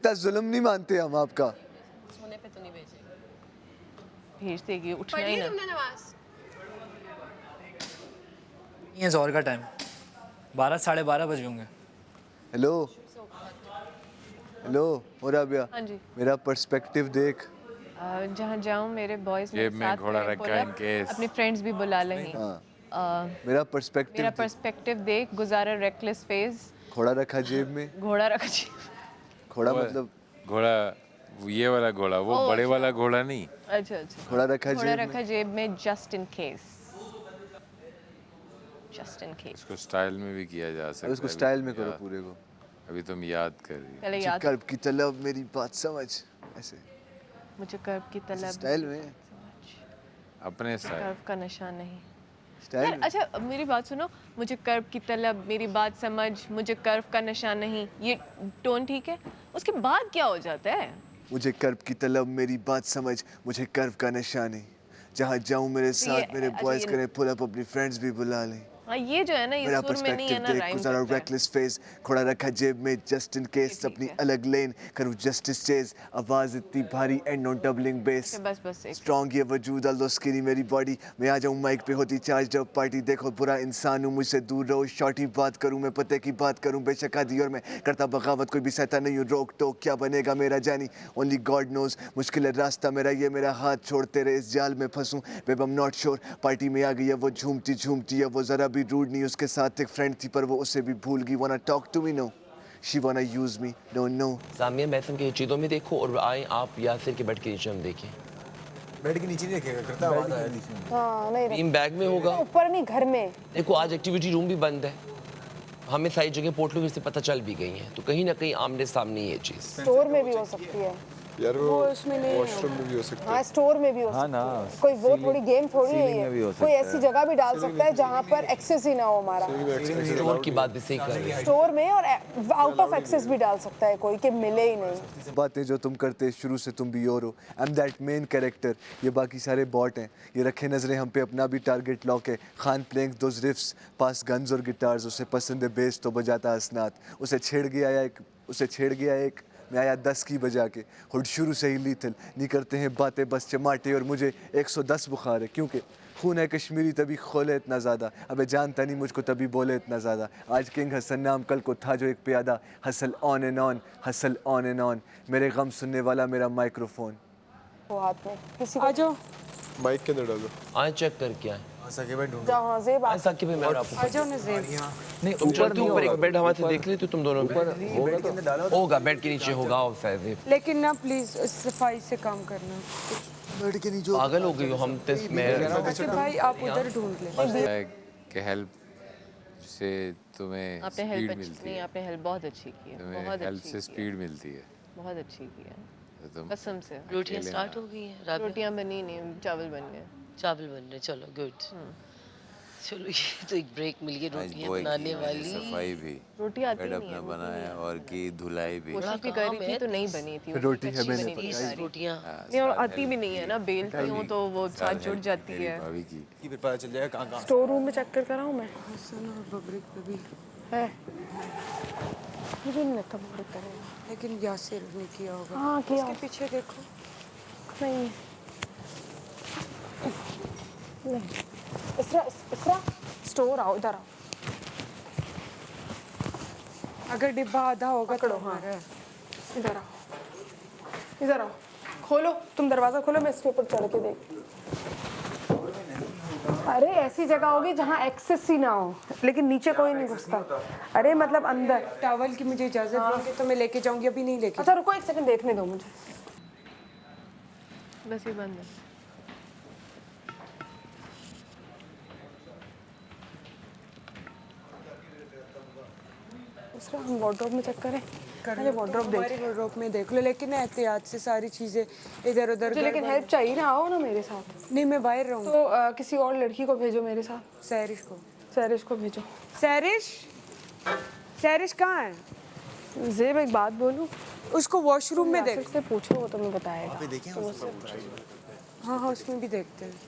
इतना जुल्म नहीं मानते हम आपका। सोने पे तो नहीं भेजेंगे। भेज देगी, उठना पढ़ ही ली ना। तुमने नमाज? ये ज़ोहर का टाइम 12 साढ़े 12 बजे होंगे। हेलो हेलो, हो राबिया, हाँ जी। मेरा पर्सपेक्टिव देख। जहाँ जाऊँ मेरे बॉयज जेब मेरे में साथ घोड़ा रहे, रखा बोला in case। अपने फ्रेंड्स भी बुला लेंगे। मेरा पर्सपेक्टिव मेरा पर्सपेक्टिव देख, गुजारा रेकलेस फेज, घोड़ा रखा जेब में। घोड़ा रखा जी। घोड़ा वो मतलब घोड़ा, ये वाला घोड़ा, वो ओह, बड़े अच्छा। वाला घोड़ा नहीं। अच्छा अच्छा। घोड़ा रखा घोड़ा जेब रखा में। जेब में, just in case. Just in case. इसको स्टाइल में भी किया जा सकता अब है। इसको अभी स्टाइल तुम में करो याद- पूरे को। अभी तुम याद कर रही हो। पहले मुझे याद, कर्ब की तलब मेरी बात समझ, ऐसे मुझे कर्व की तलब, स्टाइल में। अपने स्टाइल। कर्व का नशा नहीं। स्टाइल यार में। अच्छा मेरी बात सुनो, मुझे कर्व की तलब, मेरी बात समझ, मुझे कर्व का नशा नहीं, ये टोन ठीक है? उसके बाद क्या हो जाता है? मुझे कर्ब की तलब मेरी बात समझ, मुझे कर्व का नशा नहीं। जहाँ जाऊँ मेरे तो साथ मेरे अच्छा, बॉयज ये- करें पुल अप, अपनी फ्रेंड्स भी बुला लें। हाँ ये जो है ना, ये मेरा सुर में नहीं है पर्सपेक्टिव ना, देख, राइम गुजारा करता है। रेकलेस फेस, घोड़ा रखा जेब में जस्ट इन केस, ठीक अपनी है। अलग लेन करूँ जस्टिस चेज, आवाज इतनी भारी एंड नो डबलिंग बेस। अच्छा, बस एक स्ट्रॉन्ग ये वजूद अल्दो स्किनी मेरी बॉडी, मैं आ जाऊँ माइक पे होती चार्ज अप पार्टी। देखो बुरा इंसान हूँ, मुझसे दूर रहो, शॉर्टी बात करूँ मैं, पते की बात करूँ बेशक आदि, और मैं करता बगावत, कोई भी सहता नहीं हूँ रोक टोक, क्या बनेगा मेरा जानी ओनली गॉड नोज। मुश्किल है रास्ता मेरा, ये मेरा हाथ छोड़ तेरे इस जाल में फंसूं, babe I am not sure. Party में आ गई है वो झूमती झूमती है, वो जरा भी रूड नहीं, उसके साथ एक फ्रेंड थी पर वो उसे भी भूल गई। Wanna talk to me no, she wanna use me no no. Samia मैथम के चीज़ों में देखो और आए आप यासिर के बेड के नीचे हम देखें। बेड के नीचे नहीं रखेगा, करता आवाज आया नीचे। हाँ नहीं बीम बैग में होगा। ऊपर नहीं, घर में। देखो आज एक्टिविटी रूम भी बंद है, हमें सारी जगह पोर्टल में से पता चल भी गई है, तो कहीं ना कहीं आमने सामने ये चीज़। स्टोर में भी हो सकती है यार वो, उसमें नहीं वॉशरूम में भी हो सकता है। हाँ स्टोर में भी हो सकती है। कोई वो थोड़ी गेम थोड़ी है ये, कोई ऐसी जगह भी डाल सकता है जहाँ पर एक्सेस ही ना हो हमारा। स्टोर की बात भी सही कर रही है। स्टोर में और आउट ऑफ एक्सेस भी डाल सकता है कोई, कि मिले ही नहीं। बातें जो तुम करते शुरू से तुम भी और हो, I am that main character, ये बाकी सारे बॉट हैं। ये रखे नजरें हम पे, अपना भी टारगेट लॉक है। Khan playing those riffs pass guns और गिटार्स, उसे पसंद है बेस तो बजाता असनात। उसे छेड़ गया एक मैं आया 10 की बजा के। हुड शुरू से ही लीथल, नहीं करते हैं बातें बस चमाटे, और मुझे 110 बुखार है क्योंकि खून है कश्मीरी तभी खोले इतना ज़्यादा। अबे जानता नहीं मुझको तभी बोले इतना ज़्यादा। आज किंग हसन नाम, कल को था जो एक प्यादा। Hustle on and on, hustle on and on, मेरे गम सुनने वाला मेरा माइक्रोफोन। वो हाथ में किसी को। आ जाओ, माइक के अंदर डालो। आए चेक करके आए। सके बेड ढूंढो। जहाँ जेब आए साकिब भाई, मैं और आपको आ जाओ ना जेब। नहीं ऊपर नहीं, ऊपर एक बेड हमारे से देख ले तो तुम दोनों में होगा, बेड के नीचे होगा शायद। लेकिन ना प्लीज सफाई से काम करना। बेड के नीचे पागल हो गई हो हम तो इसमें। अच्छा भाई आप उधर ढूंढ ले। के हेल्प से तुम्हें आपने स्पीड हेल्प मिलती नहीं, है। आपने हेल्प बहुत अच्छी की है, तुम्हें बहुत हेल्प अच्छी से की है, स्पीड मिलती है, बहुत अच्छी की है, तो तुम कसम से। रोटियां अकेले स्टार्ट ना। हो गई हैं, रात में रोटियां बनी नहीं, चावल बन गए। चावल बन रहे, चलो गुड। चलो ये तो एक ब्रेक मिल गई आज रोटियां बॉय बनाने की मैंने वाली। सफाई भी, रोटी आती बेड नहीं है, अपना वो तो नहीं बनाया आती। और की धुलाई भी। कोशिश भी काम करी थी है, तो नहीं बनी थी, वो रोटी है कच्ची मैंने बनी थी पकाई। सारी। रोटियां नहीं और आती भी नहीं है ना, बेलती हूँ तो वो साथ जुड़ जाती मेरी है। भाभी की। कि फिर पता चल जाएगा कहाँ कहाँ। स्टोर रूम में चक्कर कराऊँ मैं? हसन और बबरिक पे भी, है मुझे नहीं लगता वो करेगा। लेकिन यासिर ने किया होगा। हाँ किया। उसके पीछे देखो। नहीं इसरा स्टोर आओ, इधर आओ। अगर डिब्बा आधा होगा तो पकड़ो, हाँ। हमारा है। इधर आओ, इधर आओ, खोलो तुम दरवाजा खोलो, मैं इसके ऊपर चढ़ के देख। अरे ऐसी जगह होगी जहाँ एक्सेस ही ना हो, लेकिन नीचे कोई नहीं घुसता। अरे मतलब अंदर। टॉवल की मुझे इजाजत दोगे तो मैं लेके जाऊंगी, अभी नहीं लेके। अच्छा रुको एक सेकंड, देखने दो मुझे। बस ये बंद है। इसरा हम वार्डरोब में चेक करें। पहले वार्डरोब देख। हमारे वार्डरोब में देख लो, लेकिन एहतियात से सारी चीजें इधर उधर। मुझे लेकिन हेल्प चाहिए ना, आओ ना मेरे साथ। नहीं मैं बाहर रहूँगी। तो किसी और लड़की को भेजो मेरे साथ। सैरिश को। सैरिश को भेजो। सैरिश, सैरिश कहाँ है? जेब एक बात बोलूं, उसको वॉशरूम में देख। से पूछो, वो तुम्हें बताएगा। आप देखें उसको पूछिए। हाँ हाँ उसमें भी देखते हैं।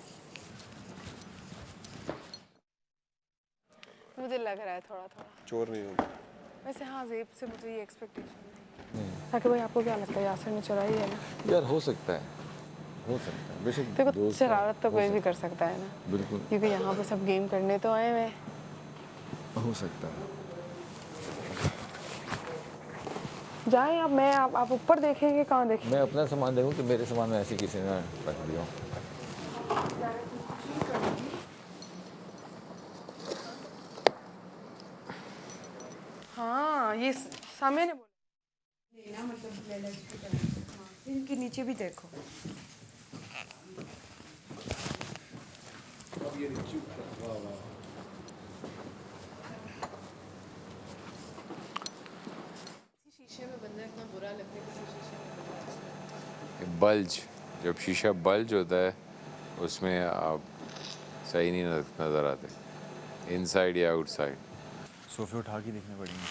मुझे लग रहा है थोड़ा थोड़ा। चोर नहीं होगा। वैसे हाँ जेब से मुझे ये एक्सपेक्टेशन है। ताकि भाई आपको क्या लगता है यासिर ने चुराई है ना? यार हो सकता है बेशक देखो दोस्त है, शरारत तो हो कोई भी सकता कर सकता है ना, बिल्कुल क्योंकि यहाँ पे सब गेम करने तो आए हुए हैं। हो सकता है। जाएं आप, मैं आप ऊपर देखेंगे, कहाँ देखेंगे? मैं अपना सामान देखूं कि मेरे सामान में ऐसे किसी ने रख दिया हो। हाँ ये सामने ने बोला इनके नीचे भी देखो। बल्ज, जब शीशा बल्ज होता है उसमें आप सही नहीं नज़र आते, इनसाइड या आउटसाइड। सोफे उठा के देखने पड़ेंगे।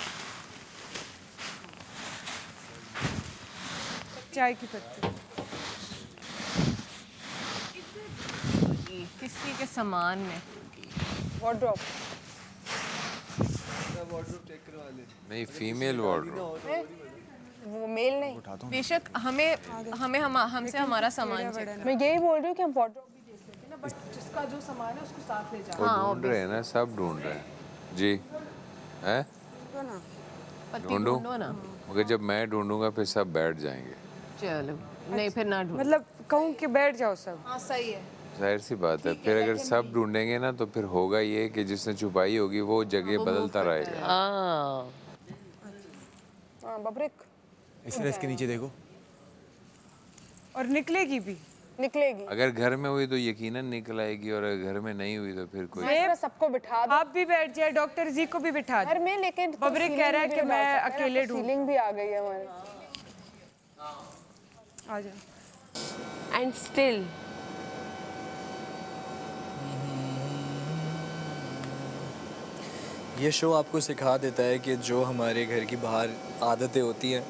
चाय की पत्ती। किसी के सामान में वार्डरोब नहीं, फीमेल वार्डरोब। वो मेल नहीं। बेशक हमसे हमारा सामान चाहिए। मैं यही बोल रही हूँ कि हम वार्डरोब भी देख लेते हैं ना, बस जिसका जो सामान है उसको साथ ले जाओ। वो ढूंढ रहे हैं ना, सब ढूंढ रहे हैं जी। हैं पत्ती ढूंढूं? ढूंढो ना। मगर जब मैं ढूंढूंगा फिर सब बैठ जाएंगे। चलो नहीं फिर ना ढूंढो। मतलब कहूँ कि बैठ जाओ सब। हाँ सही है। जाहिर सी बात है, फिर अगर सब ढूंढेंगे ना तो फिर होगा ये कि जिसने छुपाई होगी वो जगह बदलता रहेगा। हाँ हाँ बब्रिक इसलिए इसके नीचे देखो। और निकलेगी भी। निकलेगी। अगर घर में हुई तो यकीनन निकल आएगी, और अगर घर में नहीं हुई तो फिर कोई मैं सबको बिठा दो आप भी बैठ जाए, डॉक्टर जी को भी बिठा दो। घर में, लेकिन बब्रिक कह रहा है कि मैं अकेले ढूंढ। सीलिंग भी आ गई है हमारे। आ जाओ। एंड स्टिल ये शो आपको सिखा देता है कि जो हमारे घर की बाहर आदतें होती हैं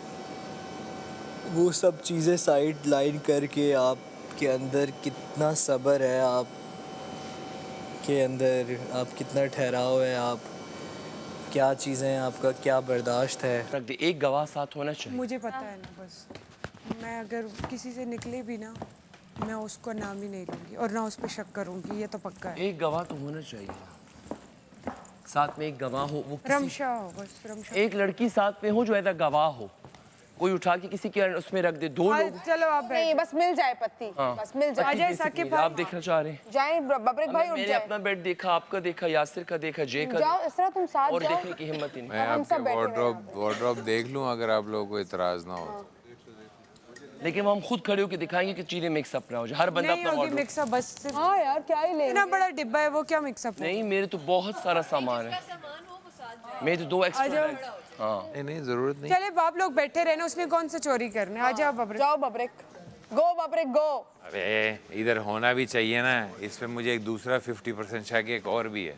वो सब चीज़ें साइड लाइन करके आपके अंदर कितना सब्र है, आप के अंदर आप कितना ठहराव है, आप क्या चीज़ें हैं, आपका क्या बर्दाश्त है। रख दे, एक गवाह साथ होना चाहिए। मुझे पता है ना, बस मैं अगर किसी से निकले भी ना, मैं उसको नाम ही नहीं लूँगी और ना उस पर शक करूँगी, ये तो पक्का है। एक गवाह तो होना चाहिए साथ में, एक गवाह हो वो रमशा हो, बस रमशा। एक लड़की साथ में हो जो ऐसा गवाह हो, कोई उठा के किसी के उसमें रख दे, दो लोग। चलो आप नहीं बस मिल जाए पत्ती। बस मिल जाए। अजय साकिब आप देखना चाह रहे हैं? जाए बब्रिक भाई, उठ मैंने जाए। अपना बेड देखा, आपका देखा, यासिर का देखा, जय का जाओ इस तरह तुम साथ और जाओ। देखने की हिम्मत ही नहीं। मैं आपके वार्डरोब देख लूं अगर आप लोगों को इतराज ना हो तो। लेकिन हम खुद खड़े होकर दिखाएंगे कि चीजें मिक्सअप ना हो जाए। हर बंदा नहीं अपना होगी वार्डरोब। मिक्सअप, बस सिर्फ हाँ यार क्या ही ले। इतना बड़ा डिब्बा है, वो क्या मिक्सअप है? नहीं, मेरे तो बहुत सारा सामान है, मेरे तो 2 एक्स्ट्रा। हाँ नहीं जरूरत नहीं। चले आप लोग बैठे रहना, उसने कौन सा चोरी करना है? आ जाओ बब्रिक। जाओ बब्रिक, गो बब्रिक गो। अरे इधर होना भी चाहिए ना, इसमें मुझे एक दूसरा 50% शक एक और भी है।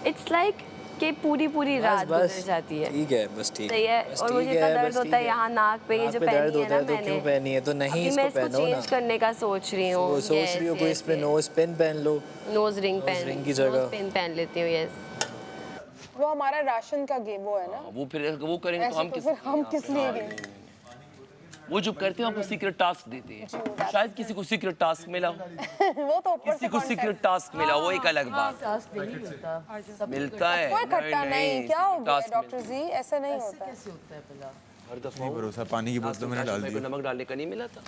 इट्स लाइक कि पूरी रात गुजर जाती है। ठीक है, बस ठीक सही है। बस और ठीक मुझे है, इतना बस दर्द ठीक होता है है। यहाँ नाक पे, ये नाक जो पे दर्द पहनी है होता ना है तो क्यों मैंने, पहनी है? तो नहीं अभी इसको मैं इसको पहनो ना। चेंज करने का सोच रही हूँ। वो सोच रही हो कोई इस पे नोज पिन पहन लो, नोज रिंग रिंग की जगह। पिन पहन लेती हूँ। यस, वो हमारा राशन का गेम वो है ना। वो फिर वो करेंगे तो ऐसे हम तो किस फिर हम किस लिए गेम? वो जो करते हैं आपको सीक्रेट टास्क देते हैं, शायद किसी को सीक्रेट टास्क मिला हो, वो तो ऊपर किसी को सीक्रेट टास्क मिला, वो एक अलग बात मिलता है। कोई खट्टा नहीं, क्या हो गया टास्क डॉक्टर जी, ऐसा नहीं होता। हर दफा नहीं भरोसा, पानी की बोतल मैंने डाल दी। नमक डालने का नहीं मिला था,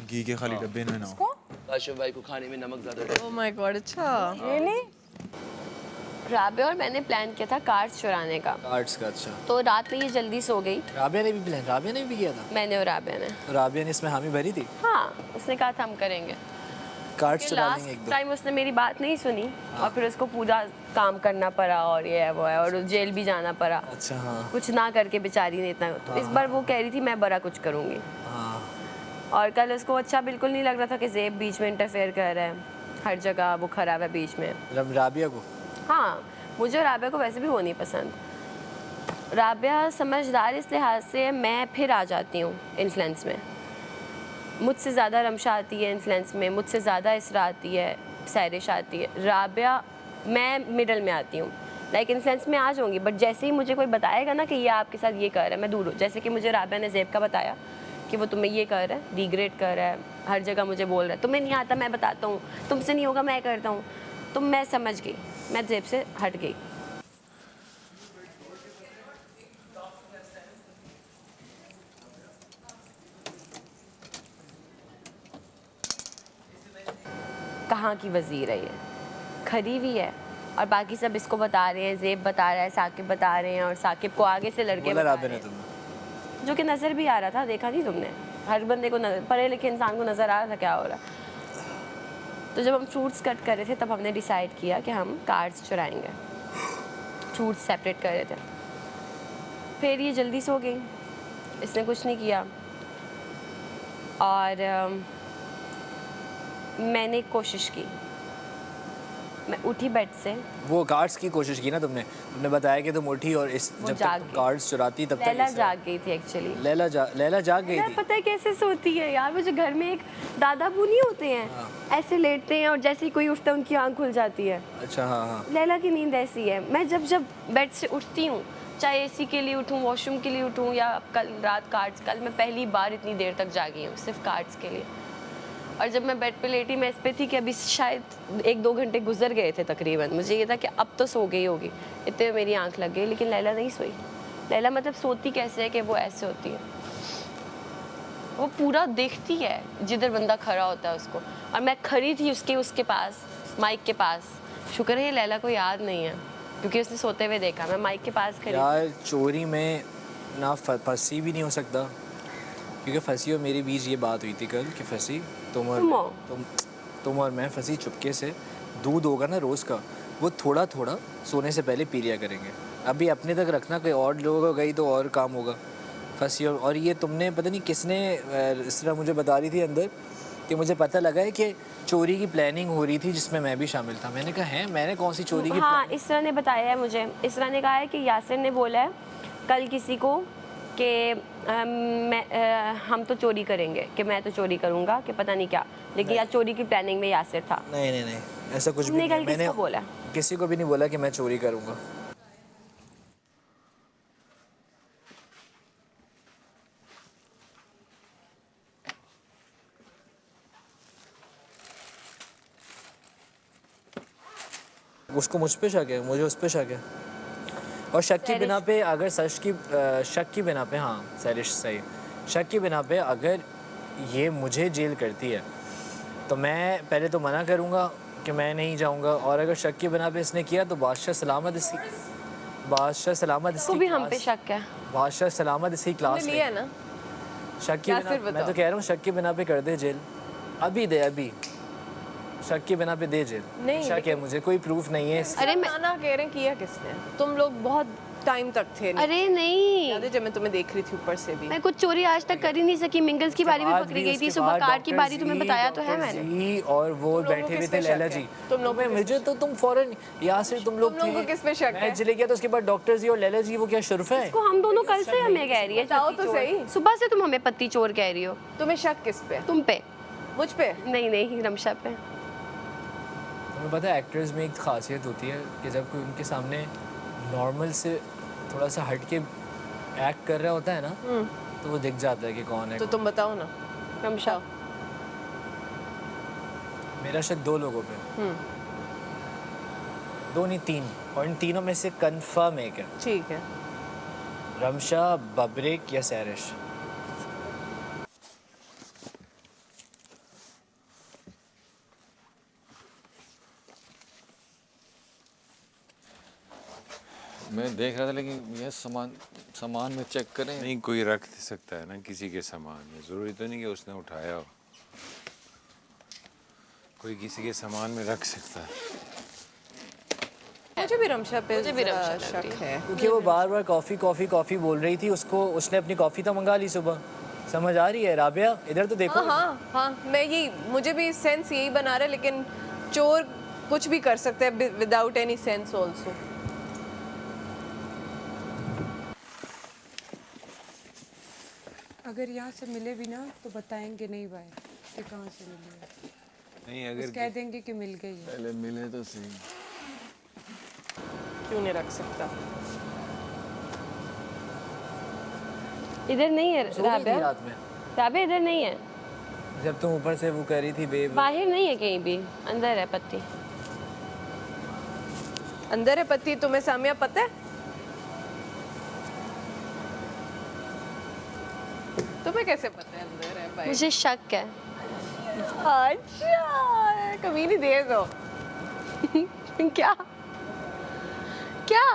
घी के खाली डब्बे में ना हो। काशिफ भाई को खाने में नमक ज्यादा ओह माय गॉड, अच्छा रियली? राबिया और मैंने प्लान किया था कार्ड्स चुराने का। कार्ड्स का? अच्छा, तो रात में ये जल्दी सो गई। राबिया ने भी प्लान, राबिया ने भी किया था? मैंने और राबिया ने। राबिया ने इसमें हामी भरी थी? हाँ, उसने कहा था हम करेंगे। कार्ड्स चला लेंगे एक लास्ट दो। टाइम उसने मेरी बात नहीं सुनी और फिर उसको पूरा काम करना पड़ा और ये है वो है, और जेल भी जाना पड़ा। अच्छा हाँ कुछ ना करके बेचारी ने इतना। तो इस बार वो कह रही थी मैं बड़ा कुछ करूँगी। हाँ। और कल उसको अच्छा बिल्कुल नहीं लग रहा था कि ज़ेब बीच में इंटरफेयर कर रहा है, हर जगह वो खराब है बीच में। राबिया को? हाँ, मुझे राबिया को वैसे भी वो नहीं पसंद। राबिया समझदार इस लिहाज से, मैं फिर आ जाती हूँ इन्फ्लुएंस में। मुझसे ज़्यादा रमशा आती है इन्फ्लुएंस में, मुझसे ज़्यादा इसरा आती है, सैरिश आती है। राबिया, मैं मिडल में आती हूँ। लाइक इन्फ्लुएंस में आ जाऊँगी, बट जैसे ही मुझे कोई बताएगा ना कि ये आपके साथ ये कर रहा है, मैं दूर हूँ। जैसे कि मुझे राबिया ने ज़ेब का बताया कि वो तुम्हें ये कर रहा है, डिग्रेड कर रहा है, हर जगह मुझे बोल रहा है, तुम्हें नहीं आता मैं बताता हूँ, तुमसे नहीं होगा मैं करता हूँ। तो मैं समझ गई, मैं ज़ेब से हट गई। कहाँ की वज़ीर है ये, खरी हुई है और बाकी सब इसको बता रहे हैं, ज़ेब बता रहा है, साकिब बता रहे हैं और साकिब को आगे से लड़के बोला बता राबिया रहे ने हैं, तुम्हें? जो कि नज़र भी आ रहा था। देखा नहीं तुमने? हर बंदे को नज़र, पढ़े लिखे इंसान को नज़र आ रहा था क्या हो रहा। तो जब हम फ्रूट्स कट कर रहे थे तब हमने डिसाइड किया कि हम कार्ड्स चुराएंगे, फ्रूट्स सेपरेट कर रहे थे। फिर ये जल्दी सो गई, इसने कुछ नहीं किया और मैंने कोशिश की, मैं उठी बेड से। वो कार्ड्स की कोशिश की ना तुमने? तुमने बताया कि तुम उठी और इस वो जब जाग तक गई। कार्ड्स चुराती तब तक लैला इसे- जाग गई थी एक्चुअली। लैला जाग गई यार थी। पता है कैसे सोती है यार, वो जो घर में एक दादा बू नहीं होते हैं, ऐसे लेटते हैं और जैसे ही कोई उठता है उनकी आंख खुल जाती है। अच्छा हाँ हाँ। लैला की नींद ऐसी है। मैं जब बेड से उठती हूँ, चाहे एसी के लिए उठूँ, वॉशरूम के लिए उठूँ या कल रात कार्ड्स, कल मैं पहली बार इतनी देर तक जागी हूँ सिर्फ कार्ड्स के लिए। और जब मैं बेड पे लेटी मैं इस पे थी कि अभी शायद 1-2 घंटे गुजर गए थे तकरीबन, मुझे ये था कि अब तो सो गई होगी, इतने में मेरी आंख लग गई। लेकिन लैला नहीं सोई। लैला मतलब सोती कैसे है कि वो ऐसे होती है, वो पूरा देखती है जिधर बंदा खड़ा होता है उसको। और मैं खड़ी थी उसके पास, माइक के पास। शुक्र है ये लैला को याद नहीं है क्योंकि उसने सोते हुए देखा। मैं माइक के पास खड़ी। यार चोरी में ना फंसी भी नहीं हो सकता, क्योंकि फंसी और मेरे बीच ये बात हुई थी कल कि फंसी तुम और मैं फंसी चुपके से। दूध होगा ना रोज़ का, वो थोड़ा थोड़ा सोने से पहले पी लिया करेंगे। अभी अपने तक रखना, कोई और लोगों को गई तो और काम होगा। फंसी और ये तुमने पता नहीं किसने इस तरह मुझे बता रही थी अंदर कि मुझे पता लगा है कि चोरी की प्लानिंग हो रही थी जिसमें मैं भी शामिल था। मैंने कहा है, मैंने कौन सी चोरी की हाँ, इसरा ने बताया है मुझे। इसरा ने कहा है कि यासिर ने बोला है कल किसी को कि हम तो चोरी करेंगे, कि मैं तो चोरी करूँगा, कि पता नहीं क्या, लेकिन यार चोरी की प्लानिंग में यासिर था। नहीं ऐसा कुछ भी तुमने नहीं कल है। किसको बोला? किसी को भी नहीं बोला कि मैं चोरी करूँगा। उसको मुझ पे शक है, मुझे उस पे शक है। और शक की बिना पे अगर शक की बिना पे, हाँ सैरिश सही, शक की बिना पे अगर ये मुझे जेल करती है तो मैं पहले तो मना करूँगा कि मैं नहीं जाऊँगा। और अगर शक की बिना पे इसने किया तो बादशाह सलामत इसकी भी हम पे शक है। बादशाह सलामत इसकी क्लास लिया ना शक की बिना, मैं तो कह रहा हूँ शक की बिना पे कर दे जेल, अभी दे, अभी शक की बिना पे दे जेल। नहीं, शक है मुझे, कोई प्रूफ नहीं है। अरे मैं खाना कह रहे हैं किया किसने? तुम लोग बहुत टाइम तक थे। अरे नहीं, याद है जब मैं तुम्हें देख रही थी ऊपर से भी? मैं कुछ चोरी आज तक कर ही नहीं सकी। मिंगल्स की बारी भी पकड़ी गई थी, सुबह कार्ड की बारी तुम्हें बताया तो है मैंने। जी और वो बैठे हुए थे लैला जी। तुम लोगों को मुझे तो तुम फौरन यहाँ से तुम लोग लोगों को किस पे शक है? मैं चले गया तो उसके बाद डॉक्टर जी और लैला जी, वो क्या शुर्फ है? इसको हम दोनों कल से हमें कह रही है बताओ पत्ती तो चोर। सही। सुबह से तुम हमें पत्ती चोर कह रही हो। तुम्हें शक किस पे? तुम पे। मुझ पे? नहीं रमशा पे। तुम्हें पता है एक्टर्स में एक खासियत होती है कि जब कोई उनके सामने नॉर्मल से थोड़ा सा हट के एक्ट कर रहा होता है ना, तो वो दिख जाता है कि कौन है। तो तुम बताओ ना रमशा। मेरा शक 2 लोगों पे, 2 नहीं 3, और इन तीनों में से कंफर्म एक है। ठीक है। रमशा, बब्रिक या सैरिश। मैं देख रहा था लेकिन ये सामान में चेक करें। नहीं, कोई रख सकता है ना किसी के सामान में, ज़रूरी तो नहीं कि उसने उठाया हो। कोई किसी के सामान में रख सकता है। मुझे भी रमशा पे शक है क्योंकि वो बार बार कॉफ़ी बोल रही थी। उसने अपनी कॉफ़ी तो मंगा ली सुबह। समझ आ रही है राबिया? इधर तो देखो। हाँ मुझे भी सेंस यही बना रहा है, लेकिन चोर कुछ भी कर सकते हैं विदाउट एनी सेंस ऑल्सो। अगर यहाँ से मिले भी ना तो बताएंगे नहीं भाई कि कहाँ से मिले हैं। नहीं, अगर बस कह देंगे कि मिल गई है। पहले मिले तो सही। क्यों नहीं रख सकता? इधर नहीं है सो गई थी राबिया, रात में राबिया इधर नहीं है, जब तुम ऊपर से वो कह रही थी बेब। बाहर नहीं है कहीं भी, अंदर है पत्ती। अंदर है पति, तुम्हें सामिया पता है? तुम्हें कैसे पता है अंदर है भाई? मुझे शक है। अच्छा, कभी नहीं दे दो। क्या क्या?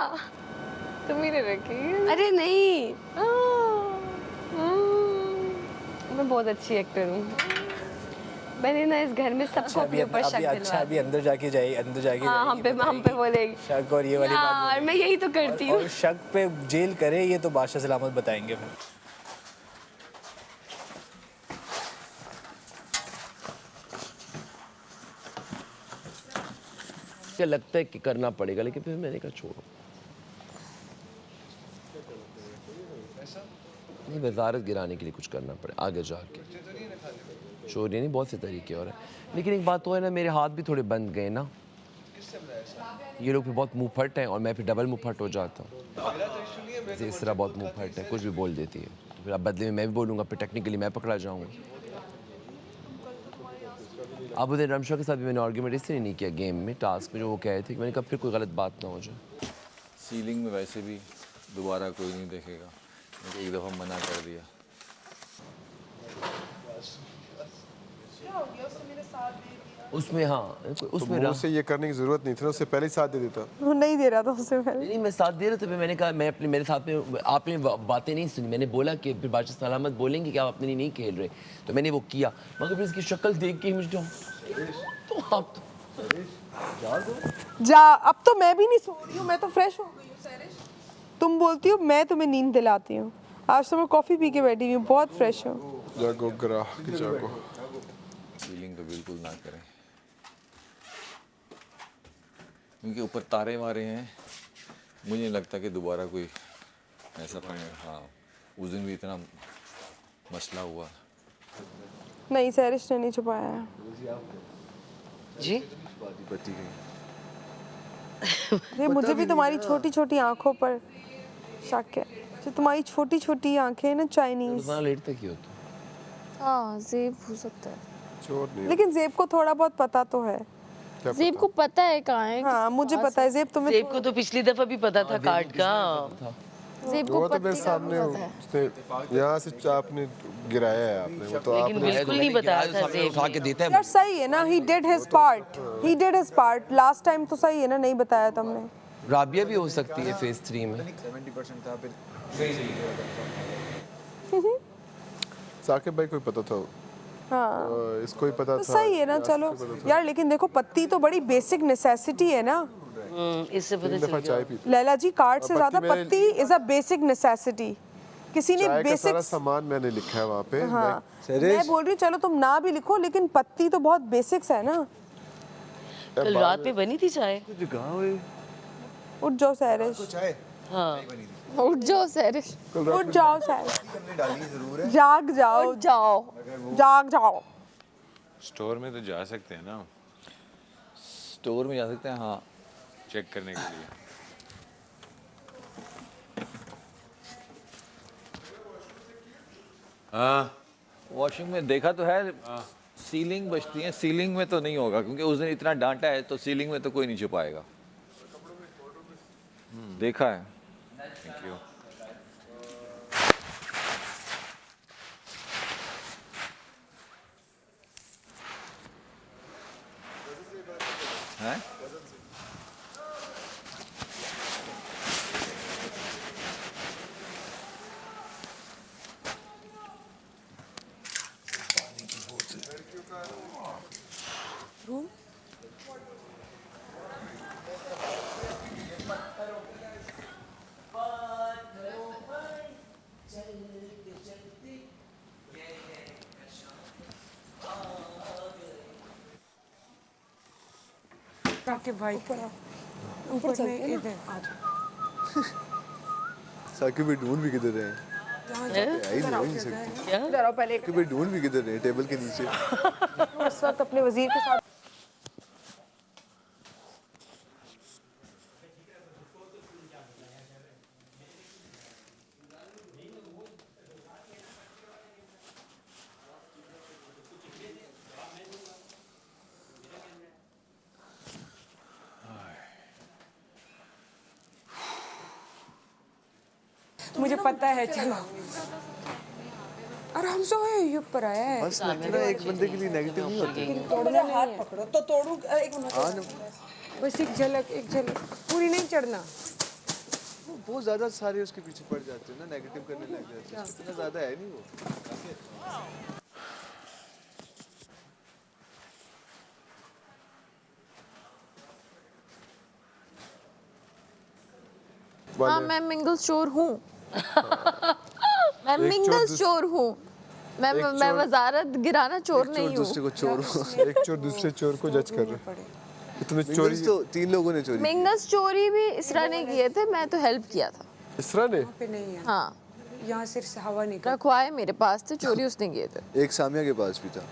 तुम ही ने रखी। अरे नहीं, मैं बहुत अच्छी एक्टर हूँ। मैंने ना इस घर में सबको अपने ऊपर शक दिलवा अभी अंदर जाके हाँ, हम पे बोलेगी शक और ये वाली बात यार, मैं यही तो करती हूँ। और शक पे जेल करे ये तो बादशाह सलामत बताएंगे फिर। क्या लगता है कि करना पड़ेगा, लेकिन फिर मैंने कहा छोड़ो। नहीं, वजारत गिराने के लिए कुछ करना पड़े आगे जाके। चोरी नहीं, बहुत से तरीके और हैं, लेकिन एक बात तो है ना, मेरे हाथ भी थोड़े बंद गए ना। ये लोग फिर बहुत मुंह फट हैं और मैं फिर डबल मुंह फट हो जाता हूँ। इस तरह बहुत मुंह फट है, कुछ भी बोल देती है, तो फिर अब बदले में मैं भी बोलूँगा, फिर टेक्निकली मैं पकड़ा जाऊँगा। अब उधर रमशा के साथ भी मैंने आर्ग्यूमेंट इसलिए नहीं किया गेम में, टास्क में, जो वो कह रहे थे कि मैंने कहा फिर कोई गलत बात ना हो जाए। सीलिंग में वैसे भी दोबारा कोई नहीं देखेगा, मैंने एक दफ़ा मना कर दिया। उसमें हाँ, उसमें तो मुझसे ये करने की जरूरत नहीं थी ना, उससे पहले ही साथ दे देता। वो नहीं दे रहा था उससे पहले। नहीं, मैं साथ दे रहा था, मैंने कहा मैं अपने मेरे साथ में, आपने बातें नहीं सुनी, मैंने बोला कि फिर बादशाह सलामत बोलेंगे कि आप अपने लिए नहीं खेल रहे, तो मैंने वो किया, मगर फिर इसकी शक्ल देख के ही मुझे तो आप जा, अब तो मैं भी नहीं सो रही हूँ, मैं तो फ्रेश हो गई हूँ सैरिश। तुम बोलती हो मैं तुम्हें नींद दिलाती हूँ, आज तो मैं कॉफ़ी पी के बैठी हुई हूँ, बहुत फ्रेश हूँ। जागो ग्राह की जागो। सीलिंग तो बिल्कुल ना करें, क्योंकि ऊपर तारे मारे हैं। मुझे नहीं लगता कि दोबारा कोई ऐसा पड़े। हाँ, उस दिन भी इतना मसला हुआ। नहीं, सैरिश ने नहीं छुपाया है जी। ये मुझे भी तुम्हारी छोटी छोटी आंखों पर शक है, जो तुम्हारी छोटी छोटी आंखें हैं ना, चाइनीज। लेट तक ही हो तो। हाँ, ज़ेब हो सकता है, चोर नहीं। लेकिन ज़ेब को थोड़ा बहुत पता तो है। ज़ेब को पता है कहाँ है। हाँ, मुझे पता है। ज़ेब तुम्हें सेब को तो पिछली दफा भी पता था कार्ड का। ज़ेब को वो तो मेरे पत्ती का सामने पता है। उसने यहाँ से आपने गिराया है आपने, वो तो लेकिन आपने बिल्कुल नहीं बताया था सेब उठा के देता है। यार सही है ना, he did his part, he did his part last time, तो सही है ना, नहीं बताया तुमने। राबिया भी हो सकती है फेज 3 में। 70% था फिर। साकिब भाई को पता था, हाँ इसको ही पता तो था। सही है ना, चलो यार। लेकिन देखो, पत्ती तो बड़ी बेसिक नेसेसिटी है ना। इससे पता चल दफा गया। चाय पी लैला जी, कार्ड से ज्यादा पत्ती पत्ती इज अ बेसिक नेसेसिटी। किसी ने चाय का बेसिक, सारा सामान मैंने लिखा है वहाँ पे। हाँ मैं बोल रही हूँ, चलो तुम ना भी लिखो, लेकिन पत्ती तो बहुत बेसिक्स है ना। कल रात में बनी थी चाय। उठ जाओ सैरिश, हाँ, उठ जाओ सैरिश, उठ जाओ सैरिश, जाग जाओ, जाग जाओ। स्टोर में तो जा सकते हैं ना, स्टोर में जा सकते हैं। हाँ, चेक करने के लिए। हाँ, वॉशिंग में देखा तो है, सीलिंग बचती है। सीलिंग में तो नहीं होगा, क्योंकि उस दिन इतना डांटा है, तो सीलिंग में तो कोई नहीं छुपाएगा। देखा है। Thank you. हैं? साकिब भाई ऊपर में इधर आ जाओ। साकिब भाई ढूंढ भी किधर रहे हैं? इधर आओ पहले। साकिब भाई ढूंढ भी किधर रहे हैं? टेबल के नीचे। इस वक्त अपने वजीर के साथ मुझे पता है, चलो आराम से हो, ये ऊपर आया है। बस लगता है एक बंदे के लिए नेगेटिव नहीं होते। तोड़ना हाथ पकड़ो तो तोड़ू, एक मिनट बस, एक झलक, पूरी नहीं चढ़ना। वो बहुत ज़्यादा सारे उसके पीछे पड़ जाते हैं ना, नेगेटिव करने लग जाते हैं, इतना ज़्यादा है नहीं वो। हाँ, मैं मिंगल चोर हूँ। मैं मिंगल चोर हूँ। मैं वजारत गिराना चोर नहीं हूँ। दूसरे को चोर एक चोर दूसरे चोर को जज कर रहे हैं। तुमने चोरी तो 3 लोगों ने चोरी की। मिंगल्स चोरी भी इसरा ने किए थे, मैं तो हेल्प किया था। इसरा ने? पे नहीं है, हाँ, यहाँ सिर्फ हवा निकल। रखवाए मेरे पास थे, चोरी उसने किए थे। एक सामिया के पास भी था।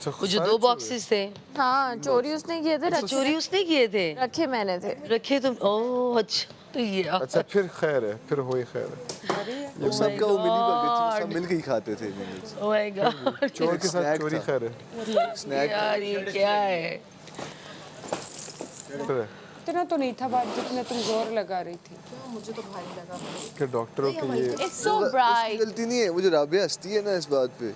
वो जो 2 बॉक्सेस थे, हाँ, चोरी उसने किए थे। रखे चोरी उसने किए थे, रखे मैंने थे। रखे तुम। ओह अच्छा, तो ये अच्छा, फिर खैर है, फिर हो ही खैर है। वो सबका वो मिली बग थी, सब मिल के ही खाते थे मील्स। ओह माय गॉड, चोर के साथ चोरी खैर है। स्नैक यार ये क्या है? इतना तो नहीं था बात जितना तुम जोर लगा रही थी। कि डॉक्टरों के ये It's so bright. गलती नहीं है, वो जो राबिया हंसती है ना इस बात पे।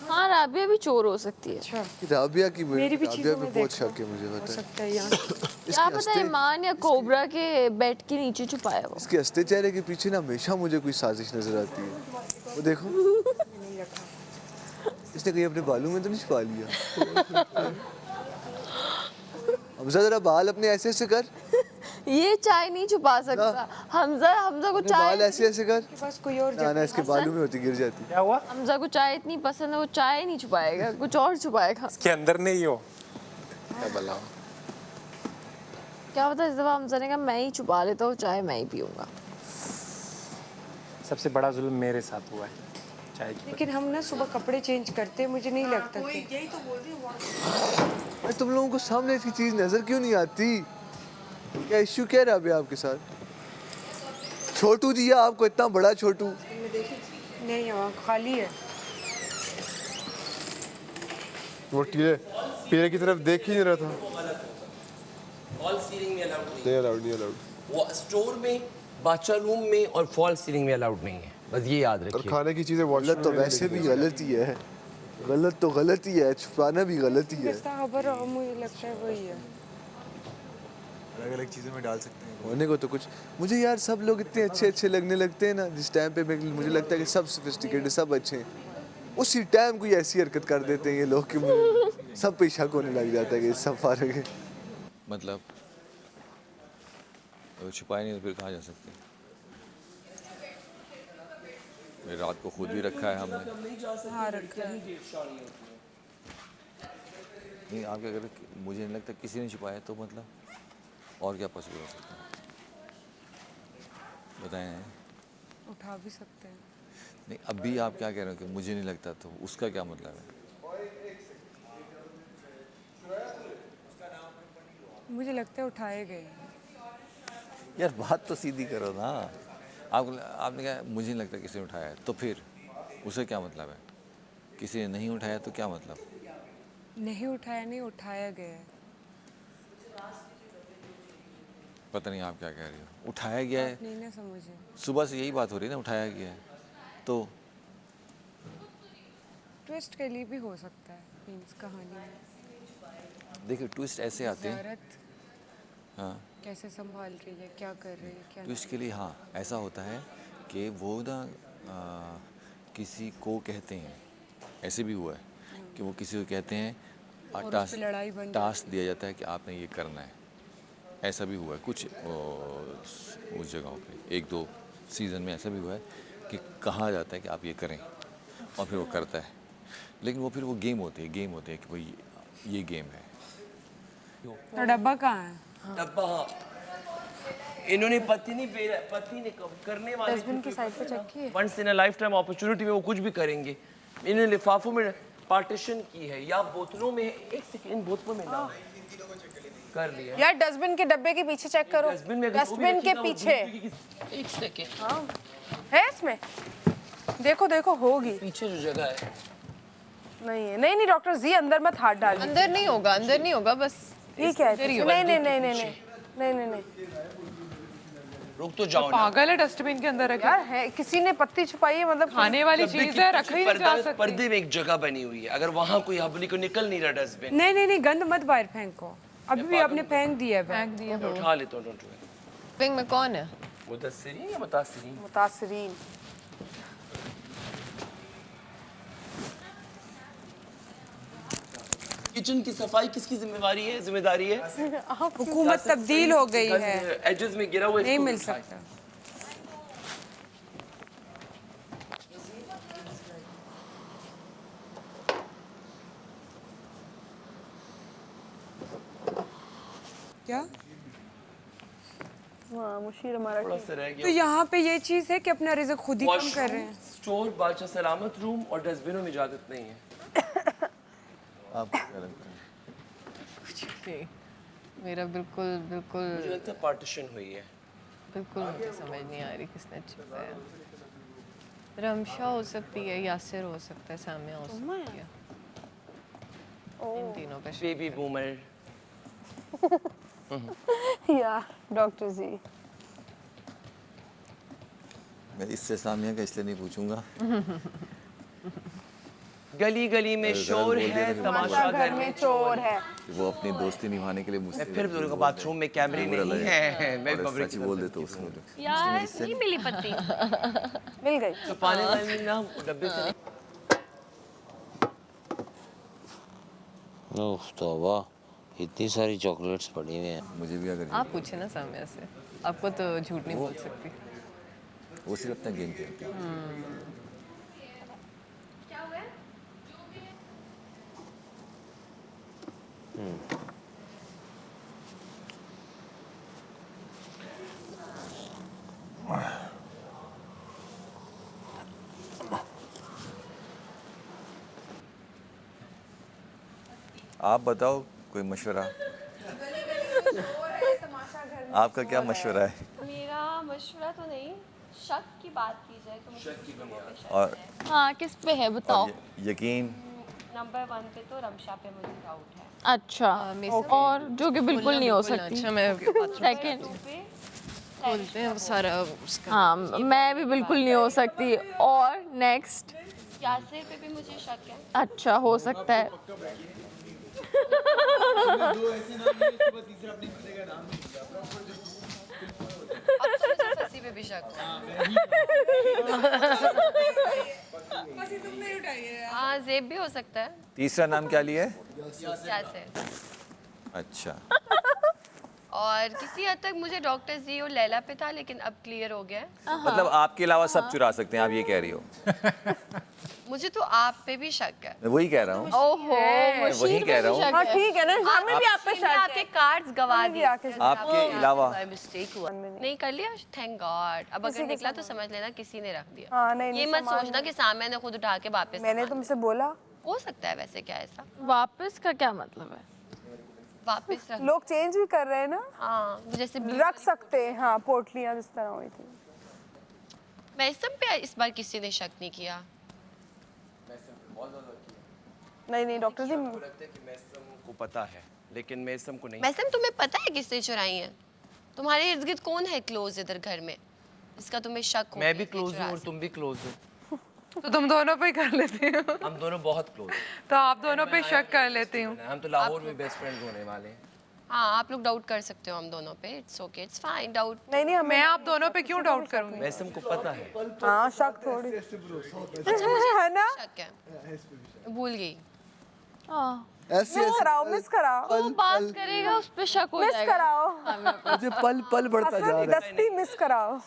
हाँ, राबिया भी चोर हो सकती है। राबिया की मेरी भी राबिया चीज़ों पे में बहुत देखो। शक है मुझे, हो पता है। सकता है यहाँ क्या पता ईमान या कोबरा के बेड के नीचे छुपाया वो। इसके हंसते चेहरे के पीछे ना हमेशा मुझे कोई साजिश नजर आती है। वो देखो, इसने कहीं अपने बालों में तो नहीं छुपा लिया? हमजा जरा बाल अपने ऐसे ऐसे कर, ये चाय नहीं छुपा सकता। हमजा को अपने चाय, बाल ऐसे ऐसे कर। बस कोई और ना इसके बालों में होती, गिर जाती। हमजा को चाय इतनी पसंद है, वो चाय नहीं छुपाएगा, कुछ और छुपाएगा। के अंदर नहीं हो। क्या पता इस दफा हमजा ने कहा मैं ही छुपा लेता हूँ चाय, मैं ही पीऊंगा। सबसे बड़ा जुल्म मेरे साथ हुआ है चाय की। लेकिन हम ना सुबह कपड़े चेंज करते, मुझे नहीं लगता कि तुम लोगों को सामने ऐसी चीज नजर क्यों नहीं आती? क्या इश्यू क्या रहा अभी आपके साथ? छोटू दिया आपको इतना बड़ा छोटू। नहीं, वहाँ खाली है। वो पीरे की तरफ देख ही नहीं रहा था। फॉल सीलिंग में अलाउड नहीं नहीं अलाउड, नहीं अलाउड। वो स्टोर में, बादशाह रूम में और फॉल सीलिंग में अलाउड नहीं है, बस ये याद और रखिए। खाने की चीजें वॉशरूम गलत तो वैसे भी गलत ही है, गलत तो गलत ही है, छुपाना भी गलत ही है। किसका खबर हो, मुझे लगता है वही है। अलग अलग चीज़ों में डाल सकते हैं होने को तो कुछ। मुझे यार सब लोग इतने अच्छे अच्छे लगने लगते हैं ना, जिस टाइम पे मुझे लगता है कि सब सोफिस्टिकेटेड, सब अच्छे हैं, उसी टाइम कोई ऐसी हरकत कर देते हैं ये लोग कि मुझे सब पे शक होने लग जाता है कि सब फारग है। मतलब अगर छुपाए नहीं तो फिर कहाँ जा सकते? मेरी रात को खुद भी रखा है हमने। हाँ, रखा है। नहीं, आपके अगर मुझे नहीं लगता किसी ने छुपाया तो मतलब और क्या पॉसिबल हो सकता है बताएं? उठा भी सकते हैं। नहीं, अभी आप क्या कह रहे हो कि मुझे नहीं लगता, तो उसका क्या मतलब है? मुझे लगता है उठाए गए। यार बात तो सीधी करो ना। आपने कहा मुझे नहीं लगता किसी ने उठाया है, तो फिर उसे क्या मतलब है? किसी ने नहीं उठाया तो क्या मतलब? नहीं उठाया, नहीं उठाया गया है। पता नहीं आप क्या कह रही हो। उठाया गया है, नहीं ना समझे। सुबह से यही बात हो रही है ना, उठाया गया है तो ट्विस्ट के लिए भी हो सकता है मीन्स कहानी में। देखिए ट्विस्ट ऐसे आते हैं। ज़ारत हाँ, कैसे संभाल रही है, क्या कर रही है, क्या ट्विस्ट के लिए हाँ ऐसा होता है कि वो ना किसी को कहते हैं, ऐसे भी हुआ है कि वो किसी को कहते हैं और उस पे लड़ाई बन टास्क दिया जाता है कि आपने ये करना है। ऐसा भी हुआ है कुछ उस जगहों पे, 1-2 सीज़न में ऐसा भी हुआ है कि कहा जाता है कि आप ये करें और फिर वो करता है, लेकिन वो फिर वो गेम होती है कि भाई ये गेम है। तो डब्बा कहाँ है? डब्बा इन्होंने पति ने करने वाले डस्टबिन की साइड पे चेक किए। Once in a lifetime opportunity में वो कुछ भी करेंगे। इन्होंने लिफाफों में पार्टीशन की है या बोतलों में, एक सेकंड बोतलों में डाल कर लिया। यार डस्टबिन के डब्बे के पीछे चेक करो, डस्टबिन के पीछे एक सेकेंड, हाँ है इसमें, देखो देखो होगी पीछे जो जगह है। नहीं है, नहीं नहीं डॉक्टर जी अंदर मत हाथ डाल। अंदर नहीं होगा, अंदर नहीं होगा, बस ठीक है, इधर ही नहीं होगा, नहीं दो नहीं के नहीं पीछे। नहीं नहीं नहीं नहीं रुक तो जाओ ना। पागल है, डस्टबिन के अंदर रखे। यार है, किसी ने पत्ती छुपाई है, मतलब खाने वाली चीज है, रखा ही नहीं जा सकती। पर्दे में एक जगह बनी हुई है, अगर वहाँ कोई हबली को निकल नहीं रहा डस्टबिन। नहीं नहीं नहीं, गंद मत बाहर फेंको, अभी भी आपने फेंक दिया है। फेंक दिया, उठा लेता हूँ। पिंग में कौन है? मुदस्सिरीन या मुतासिरीन? मुतासिरीन। किचन की सफाई किसकी जिम्मेदारी है? हुकूमत तब्दील हो गई है, एजेस में गिरा हुआ नहीं मिल सकता। क्या मुशीर हमारा तो यहाँ पे ये चीज है कि अपना रिज़्क खुद ही कम कर रहे हैं। स्टोर, बादशाह सलामत रूम और डस्टबिनों में इजाजत नहीं है। आपको क्या लगता है? मेरा बिल्कुल बिल्कुल मुझे लगता है पार्टीशन हुई है। बिल्कुल मुझे समझ नहीं आ रही किसने छुपाया। रमशा हो सकती है, यासिर हो सकता है, सामिया हो सकती है। इन तीनों पे बेबी बूमर। या डॉक्टर जी, मैं इससे सामिया का इसलिए नहीं पूछूंगा। गली गली में शोर है, तमाशा घर में चोर है। वो अपनी दोस्ती निभाने के लिए मुझसे फिर बोलूंगा बाथरूम में कैमरे नहीं है, मैं पब्लिक सच बोल देता हूँ उसको। यार नहीं मिली पत्ती। मिल गई। तो पानी वाले ना डब्बे से। ओह तौबा, इतनी सारी चॉकलेट्स पड़ी हुई हैं। मुझे भी अगर आप पूछे ना सामिया से, आपको तो झूठ नहीं बोल सकती। वो सिर्फ अपना गेम खेलती है। आप बताओ कोई मशवरा। आपका क्या मशवरा है? मेरा मशवरा तो नहीं, शक की बात की जाए तो मुझे और हाँ, किस पे है बताओ? यकीन नंबर 1 पे तो रमशा पे मुझे डाउट है। अच्छा, और जो कि बिल्कुल नहीं हो सकती। अच्छा, मैं सेकंड बोलते हैं सारा उसका। हाँ, मैं भी बिल्कुल नहीं हो सकती। और नेक्स्ट यासिर पे भी मुझे शक है। अच्छा, हो सकता है। फंसी पे भी शक। हाँ, ज़ेब भी हो सकता है। तीसरा नाम क्या लिया है? यासिर। अच्छा, और किसी हद तक मुझे डॉक्टर जी और लैला पे था, लेकिन अब क्लियर हो गया है। मतलब आपके अलावा सब चुरा सकते हैं, आप ये कह रही हो? मुझे तो आप पे भी शक है। मैं वही कह रहा हूँ। ओहो, वही कह रहा हूँ। हाँ ठीक है ना, हमें भी आप पे शक है। आपके कार्ड्स गवा दिए। आपके अलावा मिस्टेक हुआ। नहीं कर लिया, थैंक गॉड। अब अगर निकला तो समझ लेना किसी ने रख दिया। हाँ, नहीं, ये मत सोचना कि सामने ने खुद उठा के वापस। मैंने तुमसे बोला। हो सकता है वैसे, क्या ऐसा वापस का क्या मतलब है? वापस रख। लोग चेंज भी कर रहे हैं ना। हाँ, जैसे रख सकते हैं। हाँ, पोटलियाँ जिस तरह हुई थी। मैं सब पे इस बार किसी ने शक नहीं किया। नहीं नहीं डॉक्टर जी, को पता है, लेकिन मैसम को नहीं। मैसम, तुम्हें पता है किसने चुराई है? तुम्हारे इर्द गिर्द कौन है क्लोज इधर घर में जिसका तुम्हें शक हो? मैं भी क्लोज हूँ और तुम भी क्लोज हो। तो तुम दोनों पे कर लेते हो। हम दोनों बहुत क्लोज हैं। तो आप दोनों पे शक कर लेती हूँ। हम तो लाहौर में बेस्ट फ्रेंड होने वाले हैं। हाँ, आप लोग डाउट कर सकते हो हम दोनों पे। It's okay, it's fine. Doubt नहीं नहीं, मैं आप दोनों पे क्यों डाउट करूँगी? मैसम को पता है। हाँ, शक थोड़ी है ना। शक है, भूल गई। मिस कराओ, मिस कराओ। वो बात करेगा, उस पे शक हो मिस जाएगा। कराओ। मुझे पल पल बढ़ता जा रहा है। दस्ती मिस कराओ।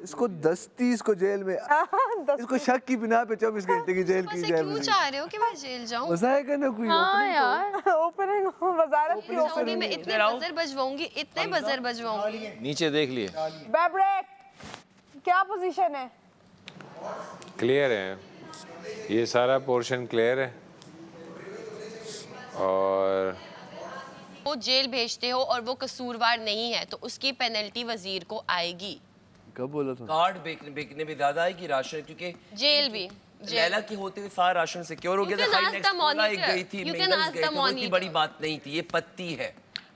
इसको दस्ती, इसको जेल में, इसको शक की बिना पे 24 घंटे की जेल की जाए। क्यों चाह रहे हो कि मैं जेल जाऊं? मजा आएगा ना कोई। हाँ यार, ओपनिंग वजारत की जाऊंगी मैं, इतने बजर बजवाऊंगी, इतने बजर बजवाऊंगी। नीचे देख लिए। बैब्रेक, क्या पोजीशन है? क्लियर है, ये सारा पोर्शन क्लियर है। और वो जेल भेजते हो और वो कसूरवार नहीं है तो उसकी पेनल्टी वजीर को आएगी। कब बोला था? कार्ड बेचने में ज्यादा आएगी राशन, क्योंकि जेल भी लैला के होते हुए सारा राशन सिक्योर हो गया था। You can ask the monitor. गई थी, You can मेंगल्स ask गए the थे, वो इतनी monitor. बड़ी बात नहीं थी। ये पत्ती है,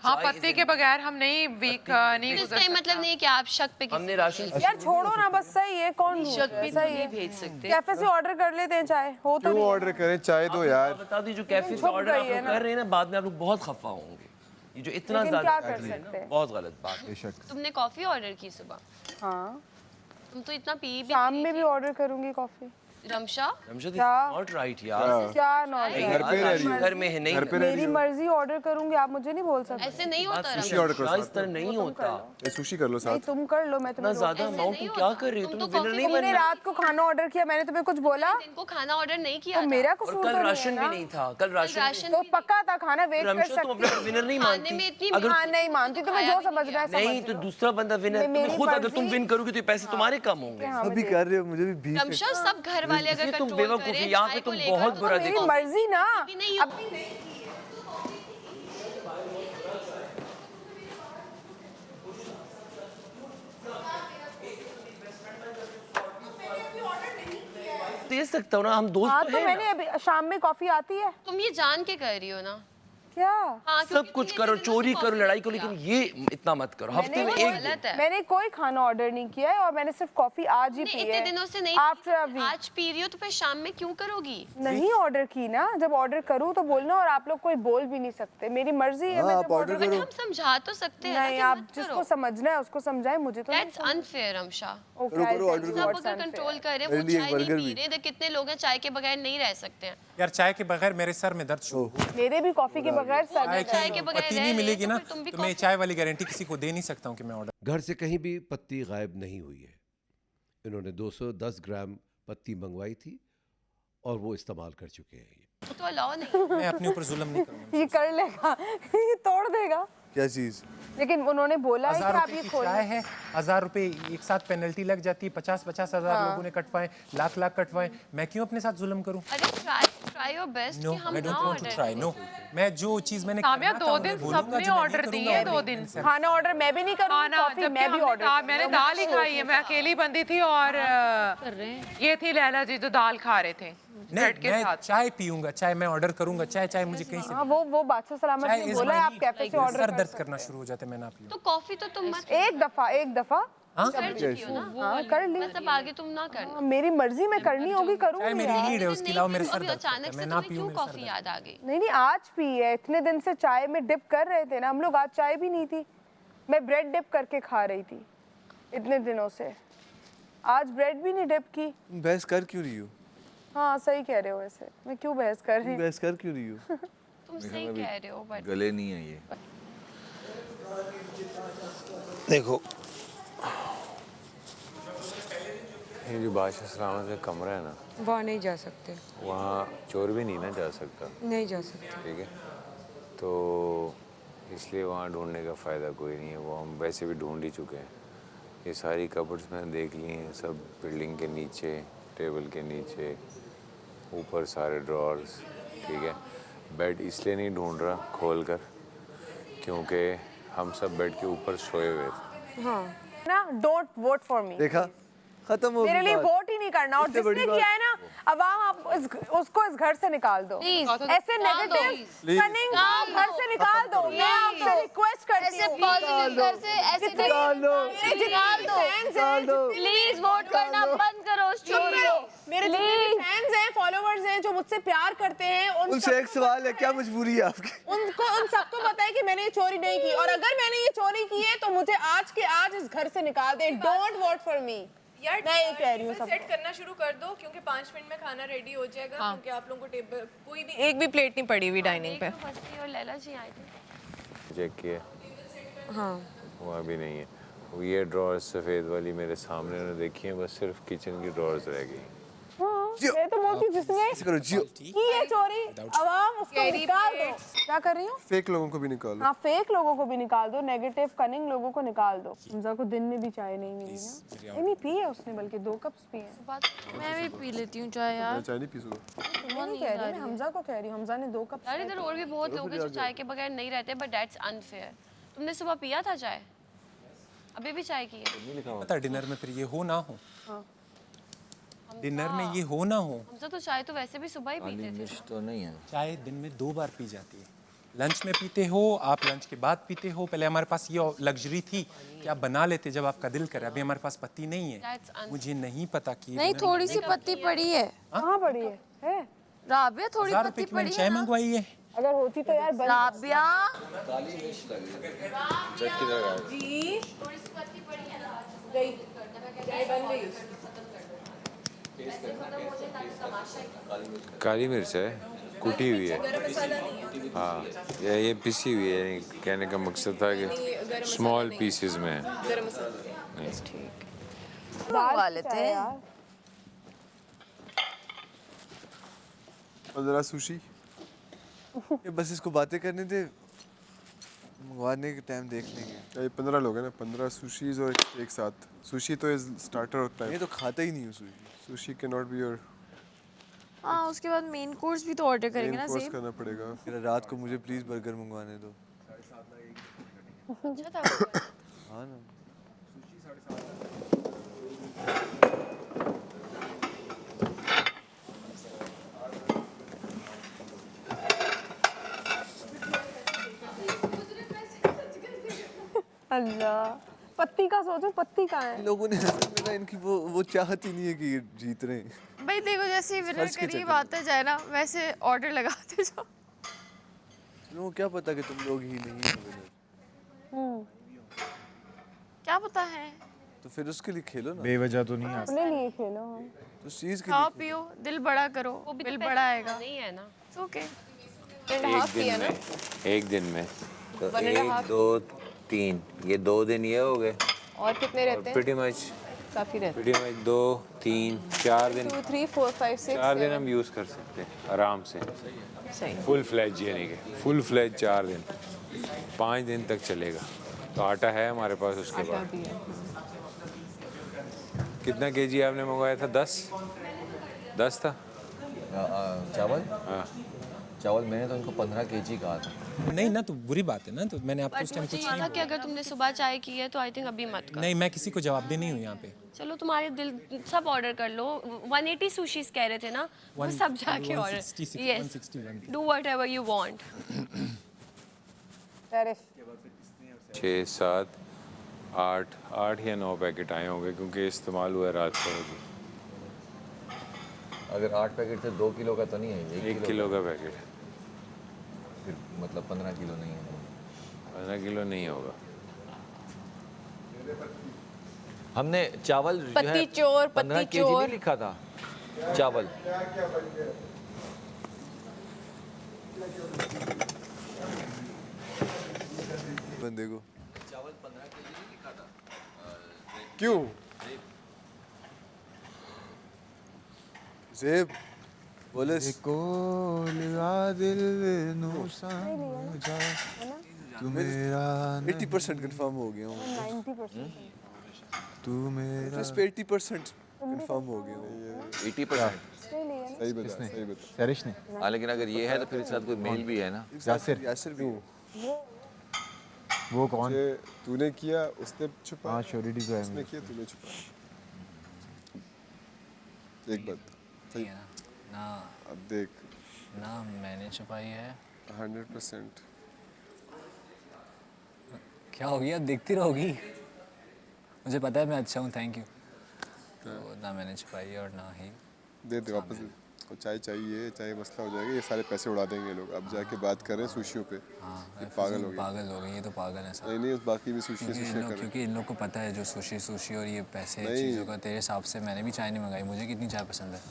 हाँ पत्ते के बगैर हम नहीं वीक नहीं इसका ये मतलब नहीं कि आप शक पे हमने राशन यार छोड़ो ना, बस सही है, कौन शक पे सही नहीं है। भेज सकते। कैफे से ऑर्डर कर लेते हैं चाय, हो तो क्यों नहीं है। ऑर्डर करें, चाय दो यार। बता दीजिए, कैफे से ऑर्डर आप लोग कर रहे हैं ना, बाद में आप लोग बहुत खफा होंगे। ये जो इतना लेकिन ज्यादा क्या कर सकते हैं? बहुत गलत बात है। बेशक। तुमने कॉफी ऑर्डर की सुबह, हाँ तुम तो इतना पी भी शाम में भी ऑर्डर करूंगी कॉफी। रमशा नॉट राइट यार। क्या नॉट घर पे रह रही हो, घर में है नहीं, घर पे रह रही मेरी हो। मर्जी ऑर्डर करूंगी, आप मुझे नहीं बोल सकते। ऐसे नहीं होता सुशी रमशा। ऑर्डर करो इस तरह नहीं होता। सुशी कर लो नहीं साथ। तुम कर लो, मैं इतना तुम्हें ज्यादा अमाउंट तुम क्या कर रही हो? तुम विनर नहीं तुमने बनना। रात को खाना ऑर्डर किया, मैंने तुम्हें कुछ बोला? इनको खाना ऑर्डर नहीं किया तो था। मेरा और कसूर कल तो नहीं राशन है भी ना। नहीं था, कल राशन तो पक्का था खाना, वेट कर रमशा तुम अपना सकती। विनर नहीं खाने मानती। में इतनी अगर हाँ नहीं मानती, तुम्हें जो समझना है नहीं समझ तो लो। दूसरा बंदा विनर, मेरी तुम खुद अगर तुम मर्जी। विन करोगे तो ये पैसे तुम्हारे कम होंगे। अभी कर रहे हो, मुझे भी बीफ रमशा सब घर वाले अगर इसलिए तुम कंट्रोल बेवकूफी, करें यहाँ पे चाय को तुम लेकर, बहुत तो बुरा मेरी देखो। मर्जी ना। भी नहीं अब दे सकता हूँ ना, हम दोस्त हाँ तो तो हैं मैंने ना। अभी शाम में कॉफी आती है तुम ये जान के कर रही हो ना। क्या? हाँ, सब कुछ करो, चोरी करो, लड़ाई करो, लेकिन ये इतना मत करो। हफ्ते में एक दिन। मैंने कोई खाना ऑर्डर नहीं किया है और मैंने सिर्फ कॉफी आज ही पी इतने है। दिनों से नहीं आफ्टर अ वीक आज पी रही हो तो फिर शाम में क्यों करोगी? नहीं ऑर्डर की ना, जब ऑर्डर करूँ तो बोलना, और आप लोग कोई बोल भी नहीं सकते, मेरी मर्जी है। मैं जब ऑर्डर बट हम समझा तो सकते हैं नहीं, आप जिसको समझना है उसको समझाए, मुझे तो दैट्स अनफेयर रमशा। सब अगर कंट्रोल करे, वो चाय नहीं पी रहे, तो कितने लोग हैं चाय के बगैर नहीं रह सकते हैं। यार चाय के बगैर मेरे सर में दर्द शुरू हो। मेरे भी कॉफी के बगैर चाय के बगैर पत्ती नहीं मिलेगी ना तो मैं चाय वाली गारंटी किसी को दे नहीं सकता हूँ कि मैं ऑर्डर। घर से कहीं भी पत्ती गायब नहीं हुई है। इन्होंने 210 ग्राम पत्ती मंगवाई थी और वो इस्तेमाल कर चुके हैं। तो अलाउ नहीं। मैं अपने ऊपर जुल्म नहीं करूँगा। ये कर लेगा, ये तोड़ देगा। क्या चीज? लेकिन उन्होंने बोला है कि आप ये खोल। चाय है, 1000 रुपए एक साथ पेनल्टी लग जाती है, 50-50 हजार लोगों ने कटवाए, लाख कटवाए, मैं क्यों अपने साथ जुल्म करूं? अरे ट्राई योर बेस्ट नो, कि हम आई ना don't want to order try. No, मैं जो चीज मैंने सामिया करना था, 2 मैं दिन बोलूंगा, सबने जो मैं ऑर्डर नहीं दिए, करूंगा, 2 दिन खाना ऑर्डर मैं भी नहीं करूंगी, कॉफी मैं भी ऑर्डर। मैंने दाल ही खाई है, मैं अकेली बंदी थी और ये थी लैला जी जो दाल खा रहे थे ब्रेड के मैं साथ। चाय पीऊंगा, चाय मैं ऑर्डर करूंगा, चाय मुझे कहीं से हाँ वो बादशाह सलामत चाय ने इज बोला है आप कैफे से ऑर्डर सर कर दर्द सकते करना शुरू हो जाता है, मैं ना पीऊं। तो कॉफी तो तुम मत हैं। एक दफा हाँ? कर चुकी हो ना। हाँ कर ली। बस अब आगे तुम ना करना। मेरी मर्जी, मैं करनी होगी चाय करूंगी मेरी यार। नीड है, उसके अलावा मेरे सर अभी दर्द करता अचानक है, से मैं ना तुम्हें पीऊं क्यों मेरे सर कॉफी दर्द याद आ गई? नहीं आज पी है, इतने दिन से चाय में डिप कर रहे थे ना हम लोग, आज चाय भी नहीं थी, मैं ब्रेड डिप करके खा रही थी इतने दिनों से, आज ब्रेड भी नहीं डिप की। बहस कर क्यों रही हो? हाँ सही कह रहे हो, वैसे मैं क्यों बहस कर रही हूँ? बहस कर क्यों रही हो? तुम सही कह रहे हो बट गले नहीं है ये। देखो ये जो बादशाह सलामत का कमरा है ना, वहाँ नहीं जा सकते, वहाँ चोर भी नहीं ना जा सकता। नहीं जा सकते। ठीक है, तो इसलिए वहाँ ढूंढने का फ़ायदा कोई नहीं है, वो हम वैसे भी ढूंढ ही चुके हैं। ये सारी कबर्ड्स मैंने देख ली हैं, सब बिल्डिंग के नीचे, टेबल के नीचे, ऊपर सारे ड्रॉर्स। ठीक है, बेड इसलिए नहीं ढूंढ रहा खोल कर क्योंकि हम सब बेड के ऊपर सोए हुए थे। हाँ ना, डोंट वोट फॉर मी। देखा, खत्म हो मेरे गई लिए बात। वोट ही नहीं करना, और इससे बड़ी जिसने बात- किया है ना, अवाम आप उसको इस घर से निकाल दो। ऐसे नेगेटिव कनिंग घर से निकाल दो। मैं आपसे रिक्वेस्ट करती हूँ, पॉजिटिव घर से ऐसे निकाल दो, निकाल दो। प्लीज वोट करना बंद करो उस चोरी को। मेरे जितने भी फैंस हैं, फॉलोवर्स हैं जो मुझसे प्यार करते हैं, उनसे एक सवाल है, क्या मजबूरी है आपकी? उन सबको पता है कि मैंने ये चोरी नहीं की, और अगर मैंने ये चोरी की है तो मुझे आज के आज इस घर से निकाल दे। Don't vote for me. यार मैं ये कह रही हूँ सेट करना शुरू कर दो, क्योंकि 5 मिनट में खाना रेडी हो जाएगा। हाँ। क्योंकि आप लोगों को टेबल कोई भी एक भी प्लेट नहीं पड़ी हुई डाइनिंग पे। मस्ती और लैला जी आए थे। चेक किया, हाँ वहाँ भी नहीं है। वो ये ड्रॉर्स सफ़ेद वाली मेरे सामने उन्होंने देखी हैं, बस सिर्फ किचन की ड्रॉर्स रह गई। मैं तो बोलती हूँ जिसने जियो की है चोरी, अवाम उसको निकाल दो। क्या कर रही हूँ? फेक लोगों को भी निकालो। हाँ फेक लोगों को भी निकाल दो, नेगेटिव कनिंग लोगों को निकाल दो। हमजा को दिन में भी चाय नहीं मिली ना, नहीं पी है उसने, बल्कि 2 कप्स पिए हैं। मैं भी पी लेती हूँ चाय यार। मैं चाय नहीं पी सकूँ। मैं नहीं कह रही, मैं हमजा को कह रही हूँ, हमजा ने 2 कप। यार इधर और भी बहुत लोग हैं जो चाय के बगैर नहीं रहते, बट दैट्स अनफेयर। तुमने सुबह पिया था चाय, अभी भी चाय की है। पता डिनर में फिर ये हो ना हो, डिनर में ये हो ना हो। हमसे तो चाय तो वैसे भी सुबह ही पीते थे। तो नहीं है, चाय दिन में 2 बार पी जाती है, लंच में पीते हो, आप लंच के बाद पीते हो। पहले हमारे पास ये लग्जरी थी कि आप बना लेते जब आपका दिल करे। अभी हमारे पास पत्ती नहीं है। मुझे नहीं पता कि नहीं, थोड़ी सी पत्ती पड़ी है। कहाँ पड़ी है? राबिया थोड़ी 1000 पत्ती रुपए की मैंने पड़ी चाय है ना। मंगवाई है। अगर होती तो यार राबिया जी गई चाय बन गई। काली मिर्च है, कुटी हुई है। हाँ, ये पिसी हुई है। कहने का मकसद था कि स्मॉल पीसेस में है। नहीं मंगवा लेते हैं। 15 सुशी। ये बस इसको बातें करने दे, मंगवाने के टाइम देख लेंगे। ये 15 लोग हैं ना, 15 सुशीज और एक साथ। सुशी तो स्टार्टर होता है। ये तो खाता ही नहीं हूँ sushi. Sushi can not be your हाँ, उसके बाद मेन कोर्स भी तो ऑर्डर करेंगे ना। कोर्स सेम करना पड़ेगा। रात को मुझे प्लीज बर्गर मंगवाने दो। हाँ ना। अल्लाह, पत्ती का सोचो, पत्ती कहाँ है? लोगों ने मेरा इनकी वो चाहत ही नहीं है कि ये जीत रहे हैं। भाई देखो, जैसे ही विनर खर्च के करीब चक्कर में। आता जाए ना, वैसे ऑर्डर लगाते जाओ। लोगों को क्या पता कि तुम लोग ही नहीं हो winner। क्या पता है। तो फिर उसके लिए खेलो ना। बेवजह तो नहीं अपने लिए खेलो। तो उस चीज के खाओ लिए पियो, दिल बड़ा करो, बिल बड़ा आएगा। नहीं है ना। ओके। एक दिन में तो 1.5 1 2 3 ये 2 दिन ये हो गए। और कितने रहते हैं? प्रीटी मच काफी रहते प्रीटी मच 2 3 4 दिन 2 3 4 5 6 4 दिन हम यूज़ कर सकते हैं आराम से। सही। फुल फ्लैज यानी कि फुल फ्लैज 4 दिन 5 दिन तक चलेगा। तो आटा है हमारे पास। उसके बाद कितना केजी आपने मंगवाया था? 10 था चावल। हाँ, चावल मैंने तो उनको 15 केजी कहा था। नहीं ना, तो बुरी बात है ना। तो मैंने आपको उस टाइम मुझे कुछ ये था नहीं कि अगर तुमने सुबह चाय की है तो आई थिंक अभी मत करो। नहीं, मैं किसी को जवाब दे नहीं हूँ यहाँ पे। चलो तुम्हारे दिल सब ऑर्डर कर लो। 180 सुशीज कह रहे थे ना, वो सब जाके order. 161 do whatever you want. 6 7 8 या 9 पैकेट आए होंगे क्योंकि इस्तेमाल हुआ है रात को। अगर 8 पैकेट से 2 किलो का तो नहीं है। 1 किलो का पैकेट है। फिर मतलब 15 किलो नहीं है। 15 किलो नहीं होगा। हमने चावल जो पत्ती है चोर, 15 पत्ती केजी चोर। नहीं लिखा था चावल। बंदे को चावल 15 केजी नहीं लिखा था। क्यों? ज़ेब बोले तू मेरा 80% कंफर्म हो गया हूँ। 90%। तू मेरा इस पे 80% कंफर्म हो गया हूँ। 80%। सही बता, सही बता। सरिश ने। हाँ, लेकिन अगर ये है तो फिर इसके साथ कोई मेल भी है ना। यासिर भी वो कौन? तूने किया, उसने छुपा। हाँ, श्योरिटी तो है। उसने किया, तूने छुपा। एक बात सही है ना। अब देख ना, मैंने छुपाई है 100%। क्या हो गया? देखती रहोगी। मुझे पता है मैं अच्छा हूँ, थैंक यू। तो ना मैंने छुपाई है और ना ही दे दे वापस। और चाय चाहिए, चाय मसला हो जाएगा। ये सारे पैसे उड़ा देंगे लोग। अब जाके बात कर रहे हैं सुशियों पे। ये पागल हो गए। पागल हो गए, ये तो पागल है सर। नहीं, बाकी भी सुशी कर रहे हैं। क्योंकि इन लोग को पता है जो सुशी और ये पैसे चीज़ों का। तेरे हिसाब से मैंने भी चाय नहीं मंगाई। मुझे कितनी चाय पसंद है।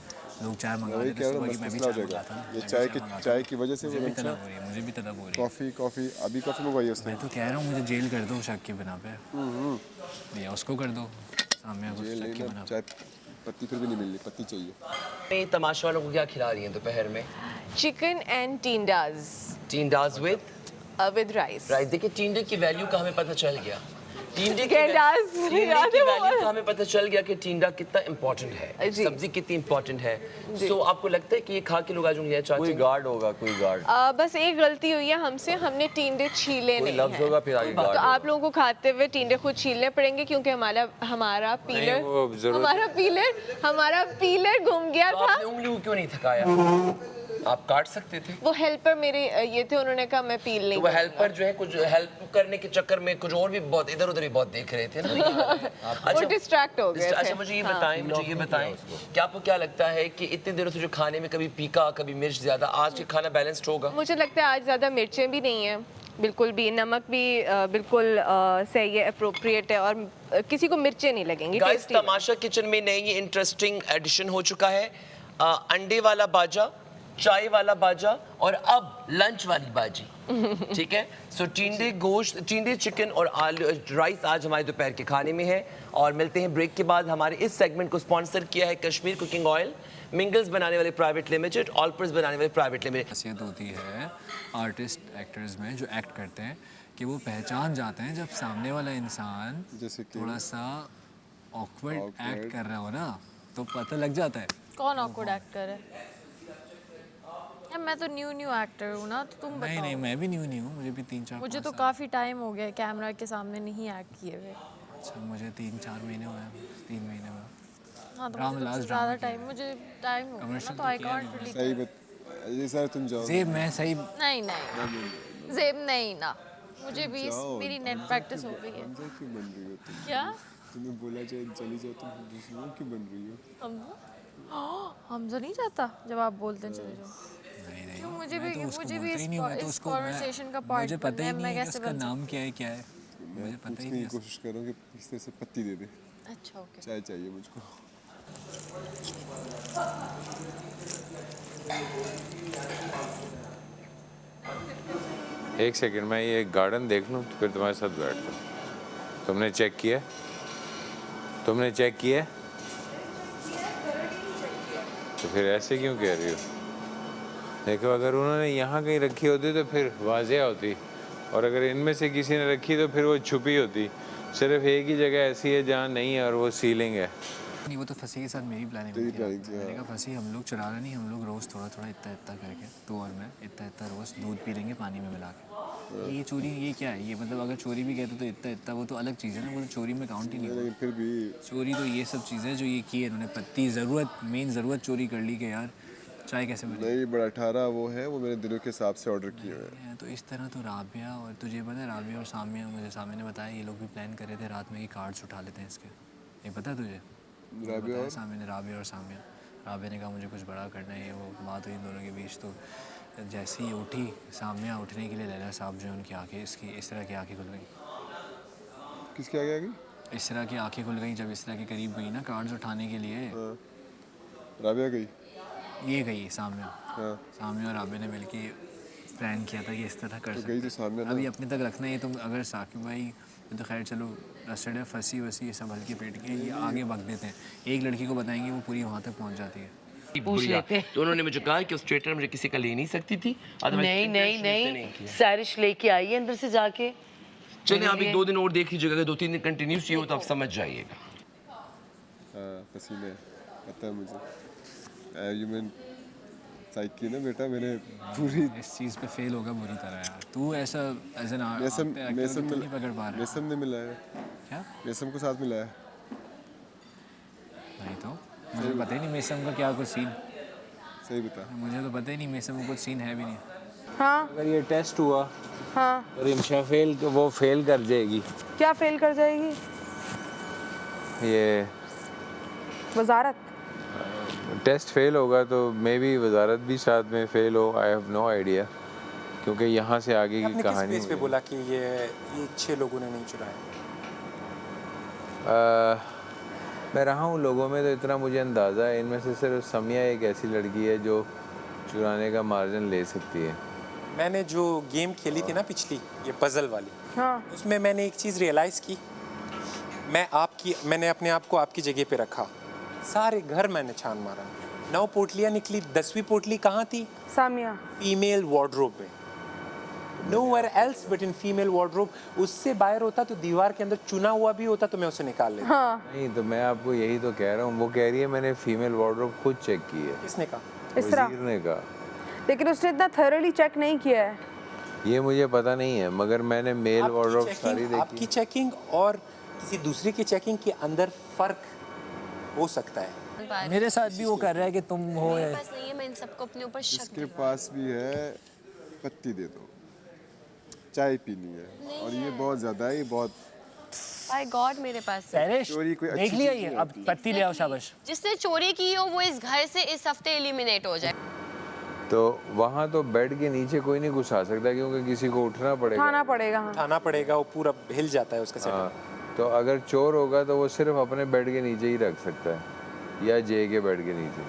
लोग चाय मंगा रहे थे सुबह की, मैं भी चाय मंगाता ना। ये चाय की वजह से मुझे भी तलब हो रही है। मुझे भी तलब हो रही है। कॉफ़ी अभी कॉफ़ी मंगवाई है उसने। मैं तो कह रहा हूँ मुझे जेल कर दो शक के बिना पे। या उसको कर दो सामने शक के बिना। चाय पत्ती फिर भी नहीं मिल रही। पत्ती चाहिए। मैं तमाशा वालों को क्या खिला रही हैं दोपहर में? Chicken and tindas tindas with rice. देखिए टींडे की वैल्यू का हमें पता चल गया। टींडे की टींडाज वैल्यू का हमें पता चल गया कि टींडा कितना इम्पोर्टेंट है, सब्जी कितनी इम्पोर्टेंट है। सो आपको लगता है कि ये खा के लोग आज होंगे? कोई गार्ड होगा, कोई गार्ड। बस एक गलती हुई है हमसे, हमने टींडे छीले नहीं लफ्ज़ होगा फिर आगे तो गार्ड। आप लोगों को खाते हुए टींडे खुद छीलने पड़ेंगे क्योंकि हमारा पीलर घूम गया था। उंगली को क्यों नहीं थकाया? आप काट सकते थे। वो हेल्पर मेरे ये थे, उन्होंने कहा मैं पील नहीं तो वो हेल्पर जो है कुछ हेल्प करने के चक्कर में कुछ और भी बहुत इधर उधर भी बहुत देख रहे थे ना। वो डिस्ट्रैक्ट हो गए थे। अच्छा मुझे ये बताएं क्या आपको क्या लगता है कि इतने दिनों से जो खाने में कभी फीका कभी मिर्च ज्यादा, आज के खाना बैलेंस्ड होगा? मुझे लगता है आज ज़्यादा मिर्चें भी नहीं है, बिल्कुल भी नमक भी बिल्कुल सही है, अप्रोप्रिएट है, और किसी को मिर्चें नहीं लगेंगी। गाइस तमाशा किचन में नई ये इंटरेस्टिंग एडिशन हो चुका है, अंडे वाला बाजा, चाय वाला बाजा और अब लंच वाली बाजी। ठीक है, सो टींडे गोश्त, टींडे चिकन और आलू राइस आज हमारे दोपहर के खाने में है। और मिलते हैं ब्रेक के बाद। हमारे इस सेगमेंट को स्पॉन्सर किया है कश्मीर कुकिंग ऑयल, मिंगल्स बनाने वाले प्राइवेट लिमिटेड, ऑलपर्स बनाने वाले प्राइवेट लिमिटेड। खासियत होती है आर्टिस्ट एक्टर्स में जो एक्ट करते हैं कि वो पहचान जाते हैं जब सामने वाला इंसान जैसे कि थोड़ा सा ऑकवर्ड एक्ट कर रहा हो ना, तो पता लग जाता है। कौन ऑकवर्ड एक्टर है? यार मैं तो न्यू एक्टर हूँ ना, तो तुम बताओ। नहीं मैं भी न्यू हूँ, मुझे भी 3-4 मुझे तो काफ़ी टाइम हो गया कैमरा के सामने नहीं एक्ट किए हुए। अच्छा मुझे 3-4 महीने हुए हैं, 3 महीने हुए। हाँ तो मुझे ज़्यादा टाइम, मुझे टाइम हो गया ना, तो आई कांट रियली। सही ये सर तुम जाओ। ज़ेब मैं सही नहीं ज़ेब नहीं ना, मुझे भी मेरी नेट प्रैक्टिस हो गई है। क्यों बन रही हो तुम? क्या तुम्हें बोला जाए चली जाओ, तुम क्यों बन रही हो? हमजा नहीं जाता जब आप बोलते हैं चले जाओ। क्यों? मुझे भी इस कॉन्वर्सेशन का पार्ट मुझे पता ही नहीं है कि कैसे उसका नाम क्या है मुझे पता ही नहीं। कोशिश करो कि किसी से पत्ती दे दे। अच्छा ओके। चाय चाहिए मुझको। एक सेकंड, मैं ये गार्डन देख लूँ तो फिर तुम्हारे साथ बैठता हूँ। तुमने चेक किया? तुमने चेक किया? तो फिर ऐसे क्यों कह रही हो? देखो अगर उन्होंने यहाँ कहीं रखी होती तो फिर वाज़ेह होती, और अगर इनमें से किसी ने रखी तो फिर वो छुपी होती। सिर्फ एक ही जगह ऐसी है जहाँ नहीं है और वो सीलिंग है। नहीं वो तो फंसी के साथ मेरी प्लानिंग मैंने कहा फंसी हम लोग चुराना नहीं, हम लोग रोज़ थोड़ा थोड़ा इतना करके तू और मैं इतना रोज़ दूध पी लेंगे पानी में मिला के। ये चोरी ये क्या है? ये मतलब अगर चोरी भी कहते तो इतना वो तो अलग चीज़ है ना, वो तो चोरी में काउंट ही नहीं होगा। फिर भी चोरी तो ये सब चीज़ें जो ये की है इन्होंने, पत्ती ज़रूरत मेन ज़रूरत चोरी कर ली कि यार चाय कैसे बने। नहीं बड़ा 18 वो है, वो मेरे दिनों के हिसाब से ऑर्डर किए हुए हैं। तो इस तरह तो राबिया और तुझे पता है राबिया और सामिया, मुझे सामिया ने बताया ये लोग भी प्लान कर रहे थे रात में कि कार्ड्स उठा लेते हैं इसके। ये पता है तुझे? राबिया और सामिया ने, राबिया और सामिया। राबिया ने कहा मुझे कुछ बड़ा करना है, वो बात हुई इन दोनों के बीच। तो जैसे ही उठी सामिया, उठने के लिए लैला साहब जो उनकी आँखें इसकी इस तरह की आँखें खुल गई। किसकी आगे आ गई? इस तरह की आँखें खुल गई जब इस तरह के करीब गई ना कार्ड्स उठाने के लिए। राबिया गई? ये गई सामिया। सामिया और राबिया ने मिलके प्लान किया था कि इस तरह कर सकते हैं। अभी अपने तक रखना है तुम, अगर साकिब भाई तो खैर चलो रस्टड है, फंसी वसी ये सब हल्के पेट के ये आगे भाग देते हैं। एक लड़की को बताएंगे वो पूरी वहाँ तक पहुँच जाती है। पूछ लेते। तो उन्होंने मुझे कहा कि उस स्ट्रेटनर मुझे किसी का ले नहीं सकती थी। नहीं सारिश लेके आई है अंदर से जाके। चलिए अभी 2 दिन और देख लीजिएगा, अगर 2-3 दिन कंटिन्यूस ये हो तो आप समझ जाइएगा। पसीने पता है मुझे। ह्यूमन साइकी ना बेटा मैंने पूरी इस चीज़ पे फेल होगा बुरी तरह यार। तू ऐसा एज एन मेसम नहीं पकड़ पा रहा। मेसम ने मिलाया क्या? मेसम को साथ मिलाया नहीं तो मुझे पता ही नहीं मेसम का क्या कुछ सीन। सही बता। मुझे तो पता ही नहीं मेसम का कुछ सीन है भी नहीं। हाँ अगर ये टेस्ट हुआ हाँ तो रिमशा वो फेल कर जाएगी। क्या फेल कर जाएगी? ये वजारत टेस्ट फेल होगा तो मे बी वजारत भी साथ में फेल हो। आई हैव नो आइडिया, क्योंकि यहाँ से आगे की कहानी। किस पे बोला कि ये 6 लोगों ने नहीं चुराया? मैं रहा हूँ लोगों में तो इतना मुझे अंदाज़ा है, इनमें से सिर्फ समिया एक ऐसी लड़की है जो चुराने का मार्जिन ले सकती है। मैंने जो गेम खेली थी ना पिछली, ये पजल वाली, हाँ। उसमें मैंने एक चीज़ रियलाइज़ की। मैंने अपने आप को आपकी जगह पे रखा, सारे घर मैंने छान मारा, 9 पोटलियाँ निकली, 10वीं पोटली कहाँ थी? सामिया। फीमेल वार्डरोब में, nowhere else but in female wardrobe। उससे बाहर होता तो दीवार के अंदर चुना हुआ भी होता तो मैं उसे निकाल लेता। हाँ। नहीं तो मैं आपको यही तो कह रहा हूँ, वो कह रही है मैंने फीमेल वार्डरोब खुद चेक की है। किसने कहा? वज़ीर ने कहा। लेकिन उसने इतना थॉरोली चेक नहीं किया है। ये मुझे पता नहीं है, मगर मैंने मेल वार्डरोब सारी देखी। आपकी चेकिंग और किसी दूसरे की चेकिंग के अंदर फर्क हो सकता है। मेरे साथ भी वो कर रहा है कि तुम हो मेरे पास नहीं है, मैं इन सबको अपने ऊपर शक इसके पास भी है, पत्ती दे दो, चाय पीनी है और ये बहुत ज़्यादा है, ये बहुत बाय गॉड मेरे पास सैरिश चोरी कोई देख अच्छी लिया चीज़ ये, नहीं अब आती। पत्ती ले आओ शाबाश। जिसने चोरी की हो वो इस घर से इस हफ्ते एलिमिनेट हो जाए। तो वहाँ तो बेड के नीचे कोई नहीं घुसा सकता क्योंकि किसी को उठना पड़ेगा। उठाना पड़ेगा। हाँ। उठाना पड़ेगा, वो पूरा हिल जाता है उसका हाँ, सेटअप। तो अगर चोर होगा तो वो सिर्फ अपने बेड के नीचे ही रख सकता है या जे के बेड के नीचे।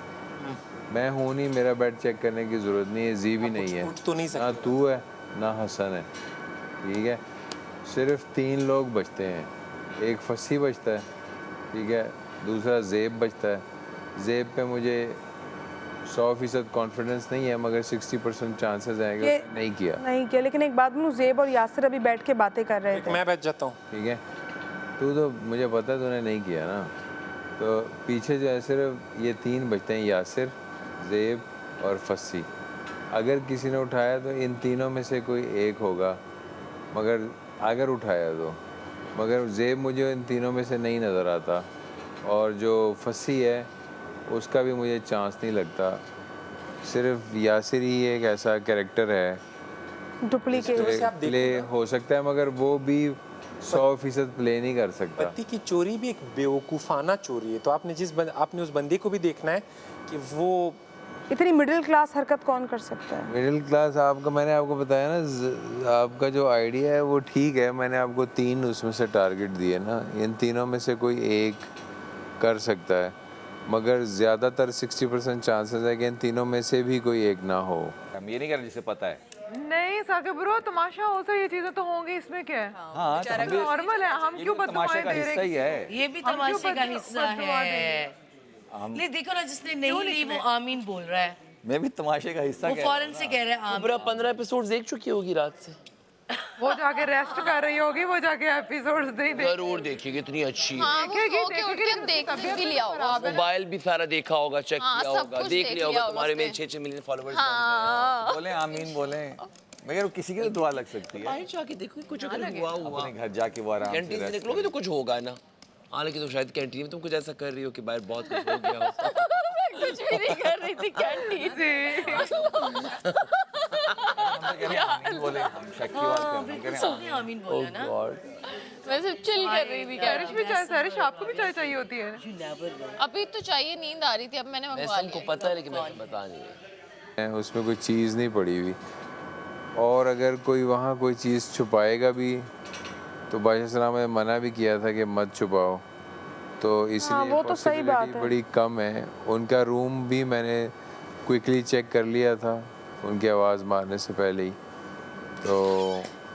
मैं हूँ नहीं, मेरा बेड चेक करने की ज़रूरत नहीं है, जी भी नहीं है, उठ तो नहीं सकते। ना तू है ना हसन है, ठीक है। सिर्फ 3 लोग बचते हैं, एक फसी बचता है, ठीक है, दूसरा जेब बचता है। जेब पे मुझे 100% कॉन्फिडेंस नहीं है, मगर 60% चांसेस हैं कि ये उसने नहीं किया। नहीं किया, लेकिन एक बात बोलूं, ज़ेब और यासिर अभी बैठ के बातें कर रहे थे। मैं बैठ जाता हूँ। ठीक है, तू तो मुझे पता है तूने नहीं किया ना। तो पीछे जो है सिर्फ ये 3 बचते हैं, यासिर, जेब और फसी। अगर किसी ने उठाया तो इन तीनों में से कोई एक होगा, मगर अगर उठाया तो, मगर जेब मुझे इन तीनों में से नहीं नज़र आता, और जो फसी है उसका भी मुझे चांस नहीं लगता। सिर्फ यासिर ही एक ऐसा कैरेक्टर है डुप्लीकेट प्ले हो सकता है, मगर वो भी 100% प्ले नहीं कर सकता। पत्ती की चोरी भी एक बेवकूफ़ाना चोरी है। तो आपने आपने उस बंदे को भी देखना है कि वो इतनी मिडिल क्लास हरकत कौन कर सकता है। मिडिल क्लास आपका, मैंने आपको बताया ना, आपका जो आइडिया है वो ठीक है। मैंने आपको 3 उसमें से टारगेट दिए ना, इन तीनों में से कोई एक कर सकता है, मगर ज़्यादातर 60% चांसेस है कि इन तीनों में से भी कोई एक ना हो। हम ये नहीं कर रहे जिसे पता है। नहीं साकिब ब्रो, तमाशा हो तो ये चीजें तो होंगी, इसमें क्या है? हाँ, तो हम भी- नॉर्मल है, हम ये क्यों भी तमाशे बददुआएं का दे रहे हिस्सा ही है। ये भी हम क्यों तमाशे का बद- हिस्सा बददुआ दे रहे है। नहीं देखो ना, जिसने नहीं ली वो आमीन बोल रहा है, मैं भी तमाशे का हिस्सा वो कह रहा हूँ फौरन से कह रहा है आमीन। पूरा 15 एपिसोड देख चुकी होगी रात से। वो जाके रेस्ट कर रही होगी, वो जाके एपिसोड्स नहीं देख। जरूर देखिएगी, इतनी अच्छी है। हाँ, वो सो के उठ के अब देख भी लिया होगा। मोबाइल भी सारा देखा होगा, चेक हाँ, किया सब होगा, कुछ देख देख लिया लिया होगा। होगा तुम्हारे में उसने। 6-6 मिलियन फॉलोवर्स। हाँ। बोले आमीन बोले, मगर वो किसी के लिए दुआ लग सकती है। बाहर जाके देखो कुछ अगर हुआ अपने घर जाके वो आराम से कैंटीन से rest निकलोगे तो कुछ होगा ना। हालांकि तो शायद कैंटीन में तुम कुछ ऐसा कर रही हो कि बाहर बहुत कुछ हो गया हो। कुछ भी नहीं कर रही थी कैंटीन से। आमीन बोले, हम शक की बात कर रहे हैं, कह रहे हैं सबने आमीन बोला ना। मैं सिर्फ चिल कर रही थी सरिश भी चाय, सरिश आपको भी चाय चाहिए होती है? अभी तो चाहिए, नींद आ रही थी, अब मैंने मंगवा सबको लिया। पता है लेकिन मैं बता नहीं रही। उसमें कोई चीज़ नहीं पड़ी हुई, और अगर कोई वहाँ कोई चीज़ छुपाएगा भी तो बादशाह ने मना भी किया था कि मत छुपाओ, तो इसलिए वो तो सही बात पॉसिबिलिटी है। बड़ी कम है। उनका रूम भी मैंने क्विकली चेक कर लिया था उनकी आवाज़ मारने से पहले ही, तो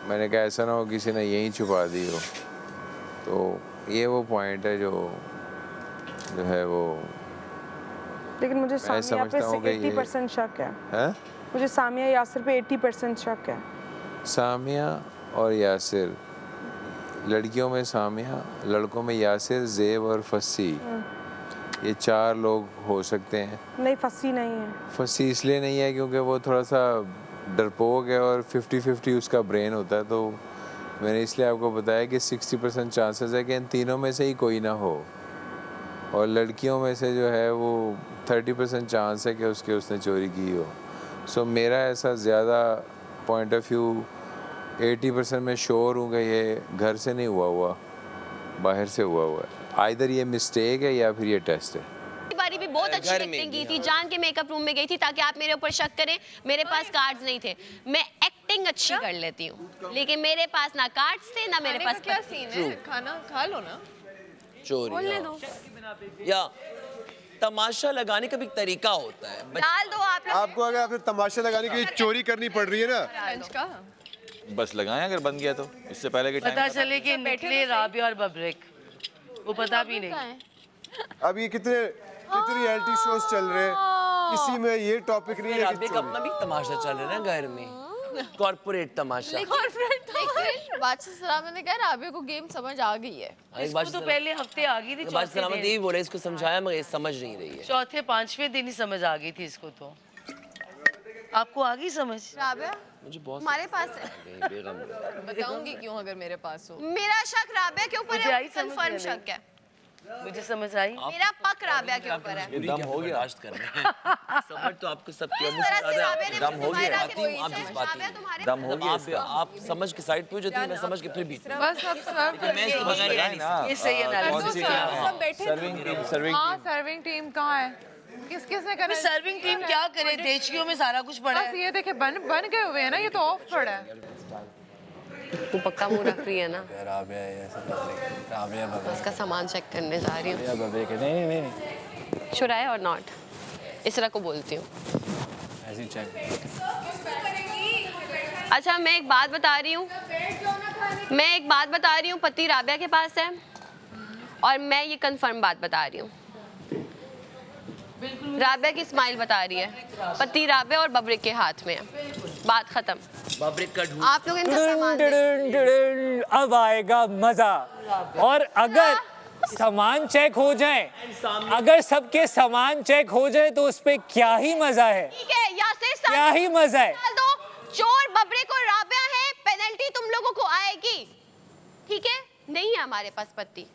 मैंने कहा ऐसा ना हो किसी ने यहीं छुपा दी हो। तो ये वो पॉइंट है जो है वो, लेकिन मुझे मैं सामिया पे समझता हूँ कि ये- 80% शक है। है मुझे सामिया यासिर पे 80% शक है। सामिया और यासिर, लड़कियों में सामिया, लड़कों में यासिर, जेब और फसी, ये 4 लोग हो सकते हैं। नहीं, फंसी नहीं है। फसी इसलिए नहीं है क्योंकि वो थोड़ा सा डरपोक है और 50-50 उसका ब्रेन होता है, तो मैंने इसलिए आपको बताया कि 60% चांसेस है कि इन तीनों में से ही कोई ना हो, और लड़कियों में से जो है वो 30% चांस है कि उसने चोरी की हो। सो मेरा ऐसा ज़्यादा पॉइंट ऑफ व्यू 80% में श्योर हूँ कि ये घर से नहीं हुआ, बाहर से हुआ है। आइदर ये मिस्टेक है या फिर ये टेस्ट है। बारी भी बहुत अच्छी एक्टिंग की थी, जान के मेकअप रूम में गई थी ताकि आप मेरे ऊपर शक करें। मेरे पास कार्ड्स नहीं थे, मैं एक्टिंग अच्छी कर लेती हूँ, लेकिन मेरे पास ना कार्ड्स थे ना मेरे पास क्या सीन है? खाना खा लो ना। चोरी बोलने दो। या तमाशा लगाने का भी एक तरीका होता है। डाल दो आप लोग। आपको अगर आपने तमाशा लगाने के लिए चोरी करनी पड़ रही है ना, लंच का बस लगाएं अगर बन गया तो, इससे पहले के पता चले कि निकले राबिया और बब्रिक, वो पता भी नहीं। अब ये कितने रियलिटी शोज चल रहे हैं, किसी में ये टॉपिक नहीं है कि राबिया का अपना भी तमाशा चल रहा है ना घर में, कॉर्पोरेट तमाशा। लेकिन बादशाह सलामत ने कहा राबिया को गेम समझ आ गई है। इसको तो पहले हफ्ते आ गई थी, बादशाह चौथे सलामत दिन। यही बोले, इसको समझाया मगर ये समझ नहीं रही है। चौथे 5वें दिन ही समझ आ गई थी इसको। तो आपको आ गई समझ? राबिया मुझे बहुत हमारे पास है। बताऊंगी क्यों अगर मेरे पास हो। मेरा शक राबिया के ऊपर मुझे है, आई समझ कंफर्म में शक है। मुझे समझ आई। मेरा पक राबिया के ऊपर है। ये दम हो गया आज कर रहे हैं। समझ तो आपको सब किया मुझसे ज़्यादा दम हो गया। आप जिस बात दम हो गया आप समझ के साइड पे हो जाती है, मैं समझ के फिर भी बस अब सब मैं समझ गया ना। ये सही हाँ सर्विंग टीम कहाँ है? किसने करना? सर्विंग टीम क्या करे, देचियों में सारा कुछ पड़ा बस है। ये देखे बन गए हुए हैं ना, ये तो ऑफ पड़ा है। तू पक्का मुंह रख रही है ना? राबिया ये सब राबिया बबे उसका सामान चेक करने जा रही हूँ। राबिया बबे के नहीं शुड आई और नॉट? इसरा को बोलती हूँ। ऐसी चेक। अच्छा मैं एक बात बता रही हूँ, पति राबिया के पास है और मैं ये कंफर्म बात बता रही हूँ। राबिया की स्माइल बता रही है, पति राबिया और बबरिक के हाथ में है। बात खत्म। बबरिक का ढूंढ। आप लोग इनका सामान दें। अब आएगा मजा। और अगर सामान चेक हो जाए, अगर सबके सामान चेक हो जाए तो उस पे क्या ही मजा है। ठीक है, यासिर साहब क्या ही मजा है। दो चोर बबरिक और राबिया है, पेनल्टी तुम लोगों को आएगी। ठीक है, नहीं है हमारे पास पति।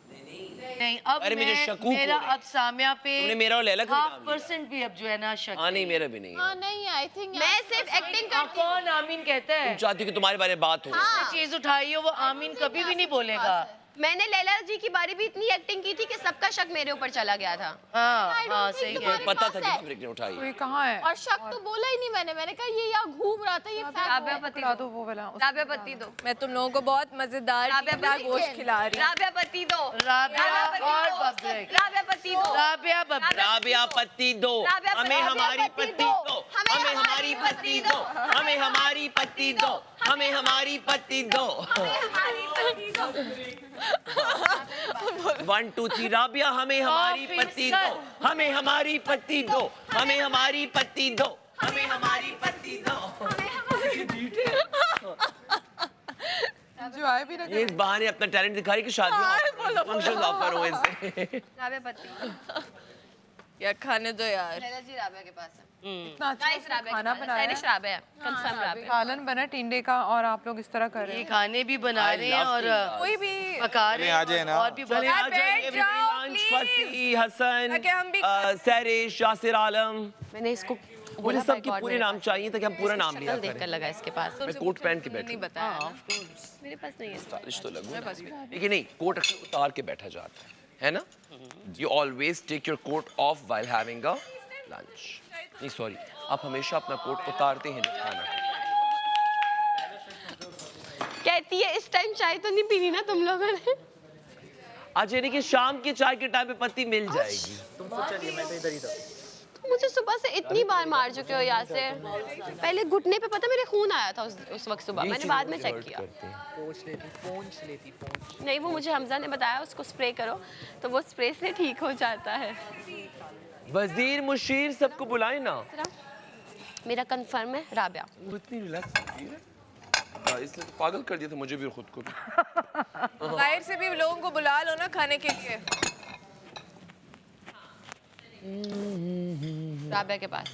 नहीं अब अरे मुझे शक हो मेरा अब सामिया पे तुमने मेरा और लैला का भी नाम लिया। 0.5% भी अब जो है ना शक। हाँ नहीं मेरा भी नहीं है। हाँ नहीं आई थिंक मैं सिर्फ एक्टिंग करती हूँ। कौन आमीन कहता है? तुम चाहती हो कि तुम्हारे बारे में बात हो। हाँ। चीज उठाई हो वो आमीन कभी भी नहीं बोलेगा। मैंने लैला जी की बारी भी इतनी एक्टिंग की थी कि सबका शक मेरे ऊपर चला गया था। हाँ सही है। पता था कि बबरिक ने उठाई। कोई कहाँ है? और शक तो बोला ही नहीं मैंने कहा ये यहाँ घूम रहा था, ये राबिया पति दो वो वाला। राबिया पति दो। मैं तुम लोगों को बहुत मजेदार गोश्त खिला रही हूँ। राबिया पति दो। राबिया और बबरिक। राबिया पति दो। राबिया बबरिक। राबिया पत्ती दो, हमें हमारी पत्ती दो, हमें हमारी पत्ती दो, हमें हमारी पत्ती दो, हमें हमारी पत्ती दो। 1 2 3 राबिया हमें हमारी पत्ती दो, हमें हमारी पत्ती दो, हमें हमारी पत्ती दो, हमें हमारी पत्ती दो। जो आए भी ना ये इस बहाने अपना टैलेंट दिखा रही कि शादी में फंक्शन ऑफर हो इसे। राबिया पति। या खाने दो यार। लैला जी राबिया के पास है। इतना अच्छा Nice राबिया खाना के पास है। बनाया। Stylish राबिया है। Confirm राबिया। सालन बना टिंडे का और आप लोग इस तरह कर रहे ये हैं। खाने भी बना रहे हैं और कोई भी पका रहे हैं। आ जाए ना। और भी चले आ जाए everybody lunch, फसी, हसन, सैरिश, यासिर आलम। मैंने इसको मुझे सबके पूरे नाम चाहिए ताकि हम पूरा नाम लिया देख कर लगा इसके पास। मैं कोट पहन के बैठा नहीं बताया। मेरे पास नहीं है। स्टाइलिश तो लगूं लेकिन नहीं कोट अक्सर उतार के बैठा जाता है ना। You always take your coat off while having a lunch. नहीं सॉरी, आप हमेशा अपना कोट उतारते हैं जब खाना खाते हैं। कहती है इस टाइम चाय तो नहीं पीनी ना तुम लोगों ने। आज यानी कि शाम के चाय के टाइम पे पत्ती मिल जाएगी। तुम तो चलिए, मैं तो इधर ही था। मुझे सुबह से इतनी बार मार चुके हो यहाँ से। पहले घुटने पे पता मेरे खून आया था उस वक्त सुबह, मैंने बाद में चेक किया। पोंछ लेती। नहीं वो मुझे हमजा ने बताया उसको स्प्रे करो तो वो स्प्रे से ठीक हो जाता है। वजीर मुशीर सबको बुलाए ना। मेरा कंफर्म है राबिया। इतनी रिलैक्स इसलिए तो पागल कर दिया था मुझे भी खुद को भी। बाहर से भी लोगों को बुला लो ना खाने के लिए। राबिया के पास।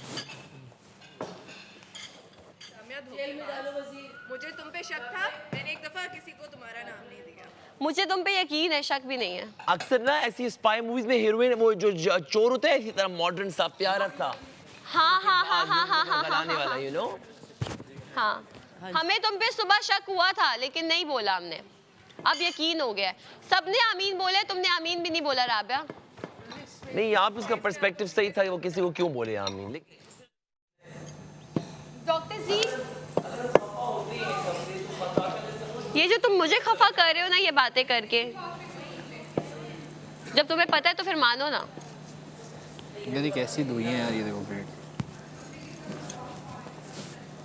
मुझे तुम पे शक था, मैंने एक दफा किसी को तुम्हारा नाम नहीं दिया। मुझे तुम पे यकीन है, शक भी नहीं है। अक्सर ना ऐसी स्पाई मूवीज में हीरोइन वो जो चोर होता है इसी तरह मॉडर्न सा प्यारा सा हाँ हाँ हाँ हाँ हाँ हाँ बनाने वाला यू नो। हाँ हमें तुम पे सुबह शक हुआ था लेकिन नहीं बोला हमने, अब यकीन हो गया। सबने आमीन बोले, तुमने आमीन भी नहीं बोला राबिया। नहीं आप उसका पर्सपेक्टिव सही था, वो किसी को क्यों बोले आमीन। डॉक्टर जी ये जो तुम मुझे खफा कर रहे हो ना ये बातें करके, जब तुम्हें पता है तो फिर मानो ना। मेरी कैसी दुई है यार, ये देखो प्लेट।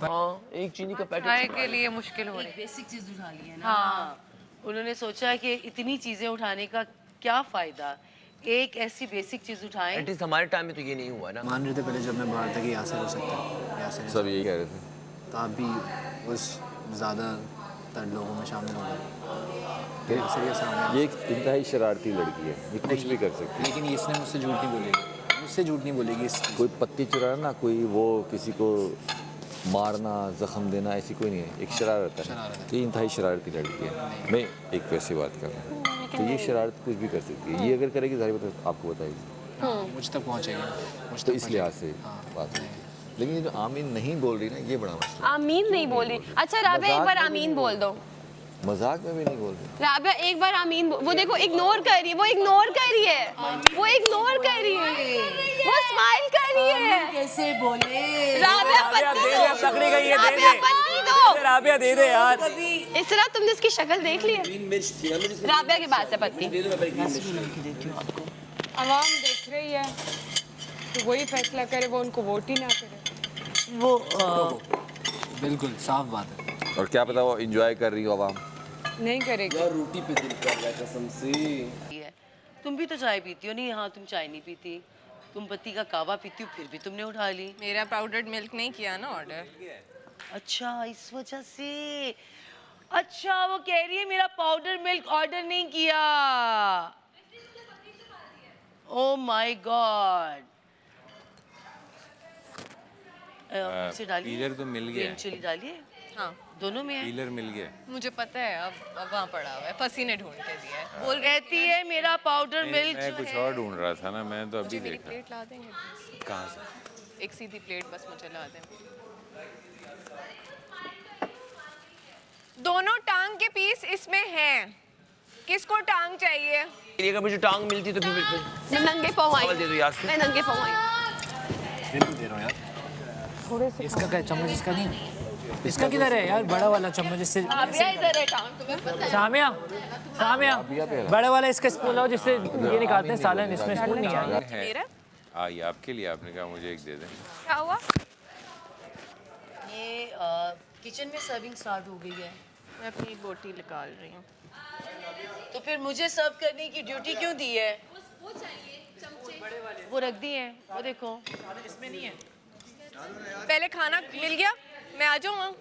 हाँ एक चीनी का पैकेट चाय के लिए मुश्किल हो रही है। बेसिक चीज उठा ली है ना। हाँ उन्होंने सोचा कि इतनी चीजें उठाने का क्या फायदा, एक ऐसी बेसिक चीज उठाएं। एटलीस्ट हमारे टाइम में तो ये नहीं हुआ ना। मान रहे थे पहले जब मैं बाहर था कि यासिर हो सकता है, यासिर सब यही कह रहे थे। तो आप भी उस ज़्यादातर लोगों में शामिल हो गए। ये एक इंतहाई शरारती लड़की है, ये कुछ भी कर सकती है। लेकिन इसने मुझसे झूठ नहीं बोलेगी, मुझसे झूठ नहीं बोलेगी। कोई पत्ती चुराना, कोई वो किसी को मारना, जख्म देना, ऐसी कोई नहीं है। एक शरारत है, ये इंतहाई शरारती लड़की है। मैं एक वैसी बात कर रहा हूँ। तो ये शरारत कुछ भी कर सकती है, ये अगर करेगी जाहिर बात है आपको बताएगी, मुझ तक पहुँचेगी, तो इस लिहाज से बात है। लेकिन ये जो आमीन नहीं बोल रही ना, ये बड़ा मसला है। आमीन नहीं बोल रही। अच्छा राबिया एक बार आमीन बोल दो। मजाक में भी नहीं बोल रही। राबिया एक बार आमीन वो देखो इग्नोर कर रही है, वो इग्नोर कर रही है, वो इग्नोर कर रही है, वो स्माइल कर रही है। कैसे बोले? राबिया पत्नी दो, पकड़ी गई है, दे राबिया दे। पत्नी दो, राबिया दे दे यार। इस तरह तुमने उसकी शक्ल देख ली है? राबिया के पास है पत्नी। आवाम देख रही है तो वही फैसला करे, वो उनको वोट ही ना करे। वो बिल्कुल साफ बात है। और क्या पता वो एंजॉय कर रही हो आवाम। नहीं करेगी। रोटी पे दिल कर रहा है कसम से। तुम भी तो चाय पीती हो। नहीं हाँ तुम चाय नहीं पीती, तुम पत्ती का कावा पीती हो, फिर भी तुमने उठा ली। मेरा पाउडर्ड मिल्क नहीं किया ना ऑर्डर। अच्छा इस वजह से। अच्छा वो कह रही है मेरा पाउडर मिल्क ऑर्डर नहीं किया। Oh my God. मिर्ची डालिए, पीलर तो मिल गया है। चिली डालिए। हाँ दोनों में है। पीलर मिल गया। मुझे पता है, अब वहाँ पड़ा हुआ है, फसी ने ढूंढ के दिया है। बोल कहती है मेरा पाउडर मिल्क मैं कुछ और ढूंढ रहा था ना, मैं तो अभी मेरी देखा। प्लेट ला देंगे please? कहाँ से? एक सीधी प्लेट बस मुझे ला दें। दोनों टांग के पीस इसमें हैं। किसको टांग चाहिए? अगर मुझे टांग मिलती तो फिर मैं नंगे पाँव आई। दे दो यार से। मैं नंगे पाँव आई। बिल्कुल दे रहा हूँ यार। थोड़े से इसका क्या चम्मच इसका नहीं है? इसका किधर है यार? बड़ा वाला चम्मच इससे। राबिया इधर है टांग, तुम्हें पता है? सामिया, सामिया, बड़े वाला इसका स्पून लाओ जिससे ये निकालते हैं सालन, इसमें स्पून नहीं है। है। ये आपके लिए, आपने कहा मुझे एक दे दें। क्या हुआ? ये किचन में सर्विंग स्टार्ट हो गई है। मैं अपनी बोटी निकाल रही हूँ। तो फिर मुझे सर्व करने की ड्यूटी क्यों दी है? वो रख दी है, वो देखो इसमें नहीं है। पहले खाना मिल गया, मैं आ जाऊँ वहाँ।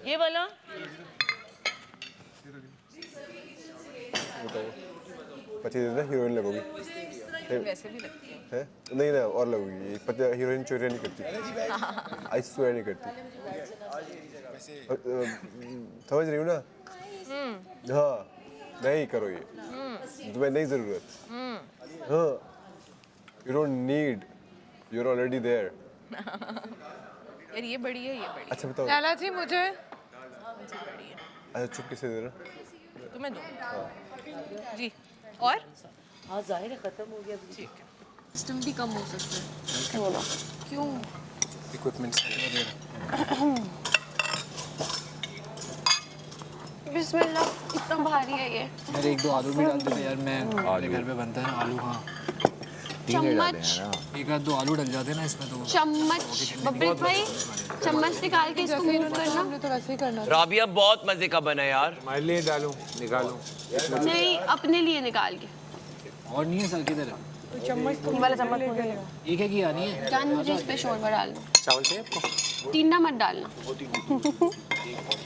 ये वाला पति देना, हीरोइन लगोगी। वैसे भी लगती है। है? नहीं ना, और लगोगी। पति हीरोइन चोरी नहीं करती, आई स्वेयर नहीं करती। समझ रही हूँ ना? हाँ नहीं करो ये, तुम्हें नहीं जरूरत। हाँ you don't need, you are already there. यार ये बड़ी है, ये बड़ी। अच्छा बताओ। लाला जी मुझे अच्छा चुप किसे दे रहा? तुम्हें दो जी। और हाँ जाहिर है खत्म हो गया। ठीक है। सिस्टम भी कम हो सकता है। क्यों? इक्विपमेंट्स बिस्मिल्लाह, इतना भारी है ये। यार एक दो आलू भी डाल देते यार, मैं मेरे घर पे बनता है ना आलू। हाँ चम्मच, एक आध दो आलू डल जाते हैं ना इसमें तो। चम्मच बब्रिक भाई, चम्मच निकाल के इसको मूव करना। तो वैसे ही करना। राबिया बहुत मजे का बना यार। हमारे लिए डालूं, निकालूं? नहीं अपने लिए निकाल के। और नहीं है सर, किधर है? चम्मच ये वाला चम्मच एक है कि आनी है? जान मुझे इस पे शोरबा डालना। चावल चाहिए आपको? टींडा मत डालना।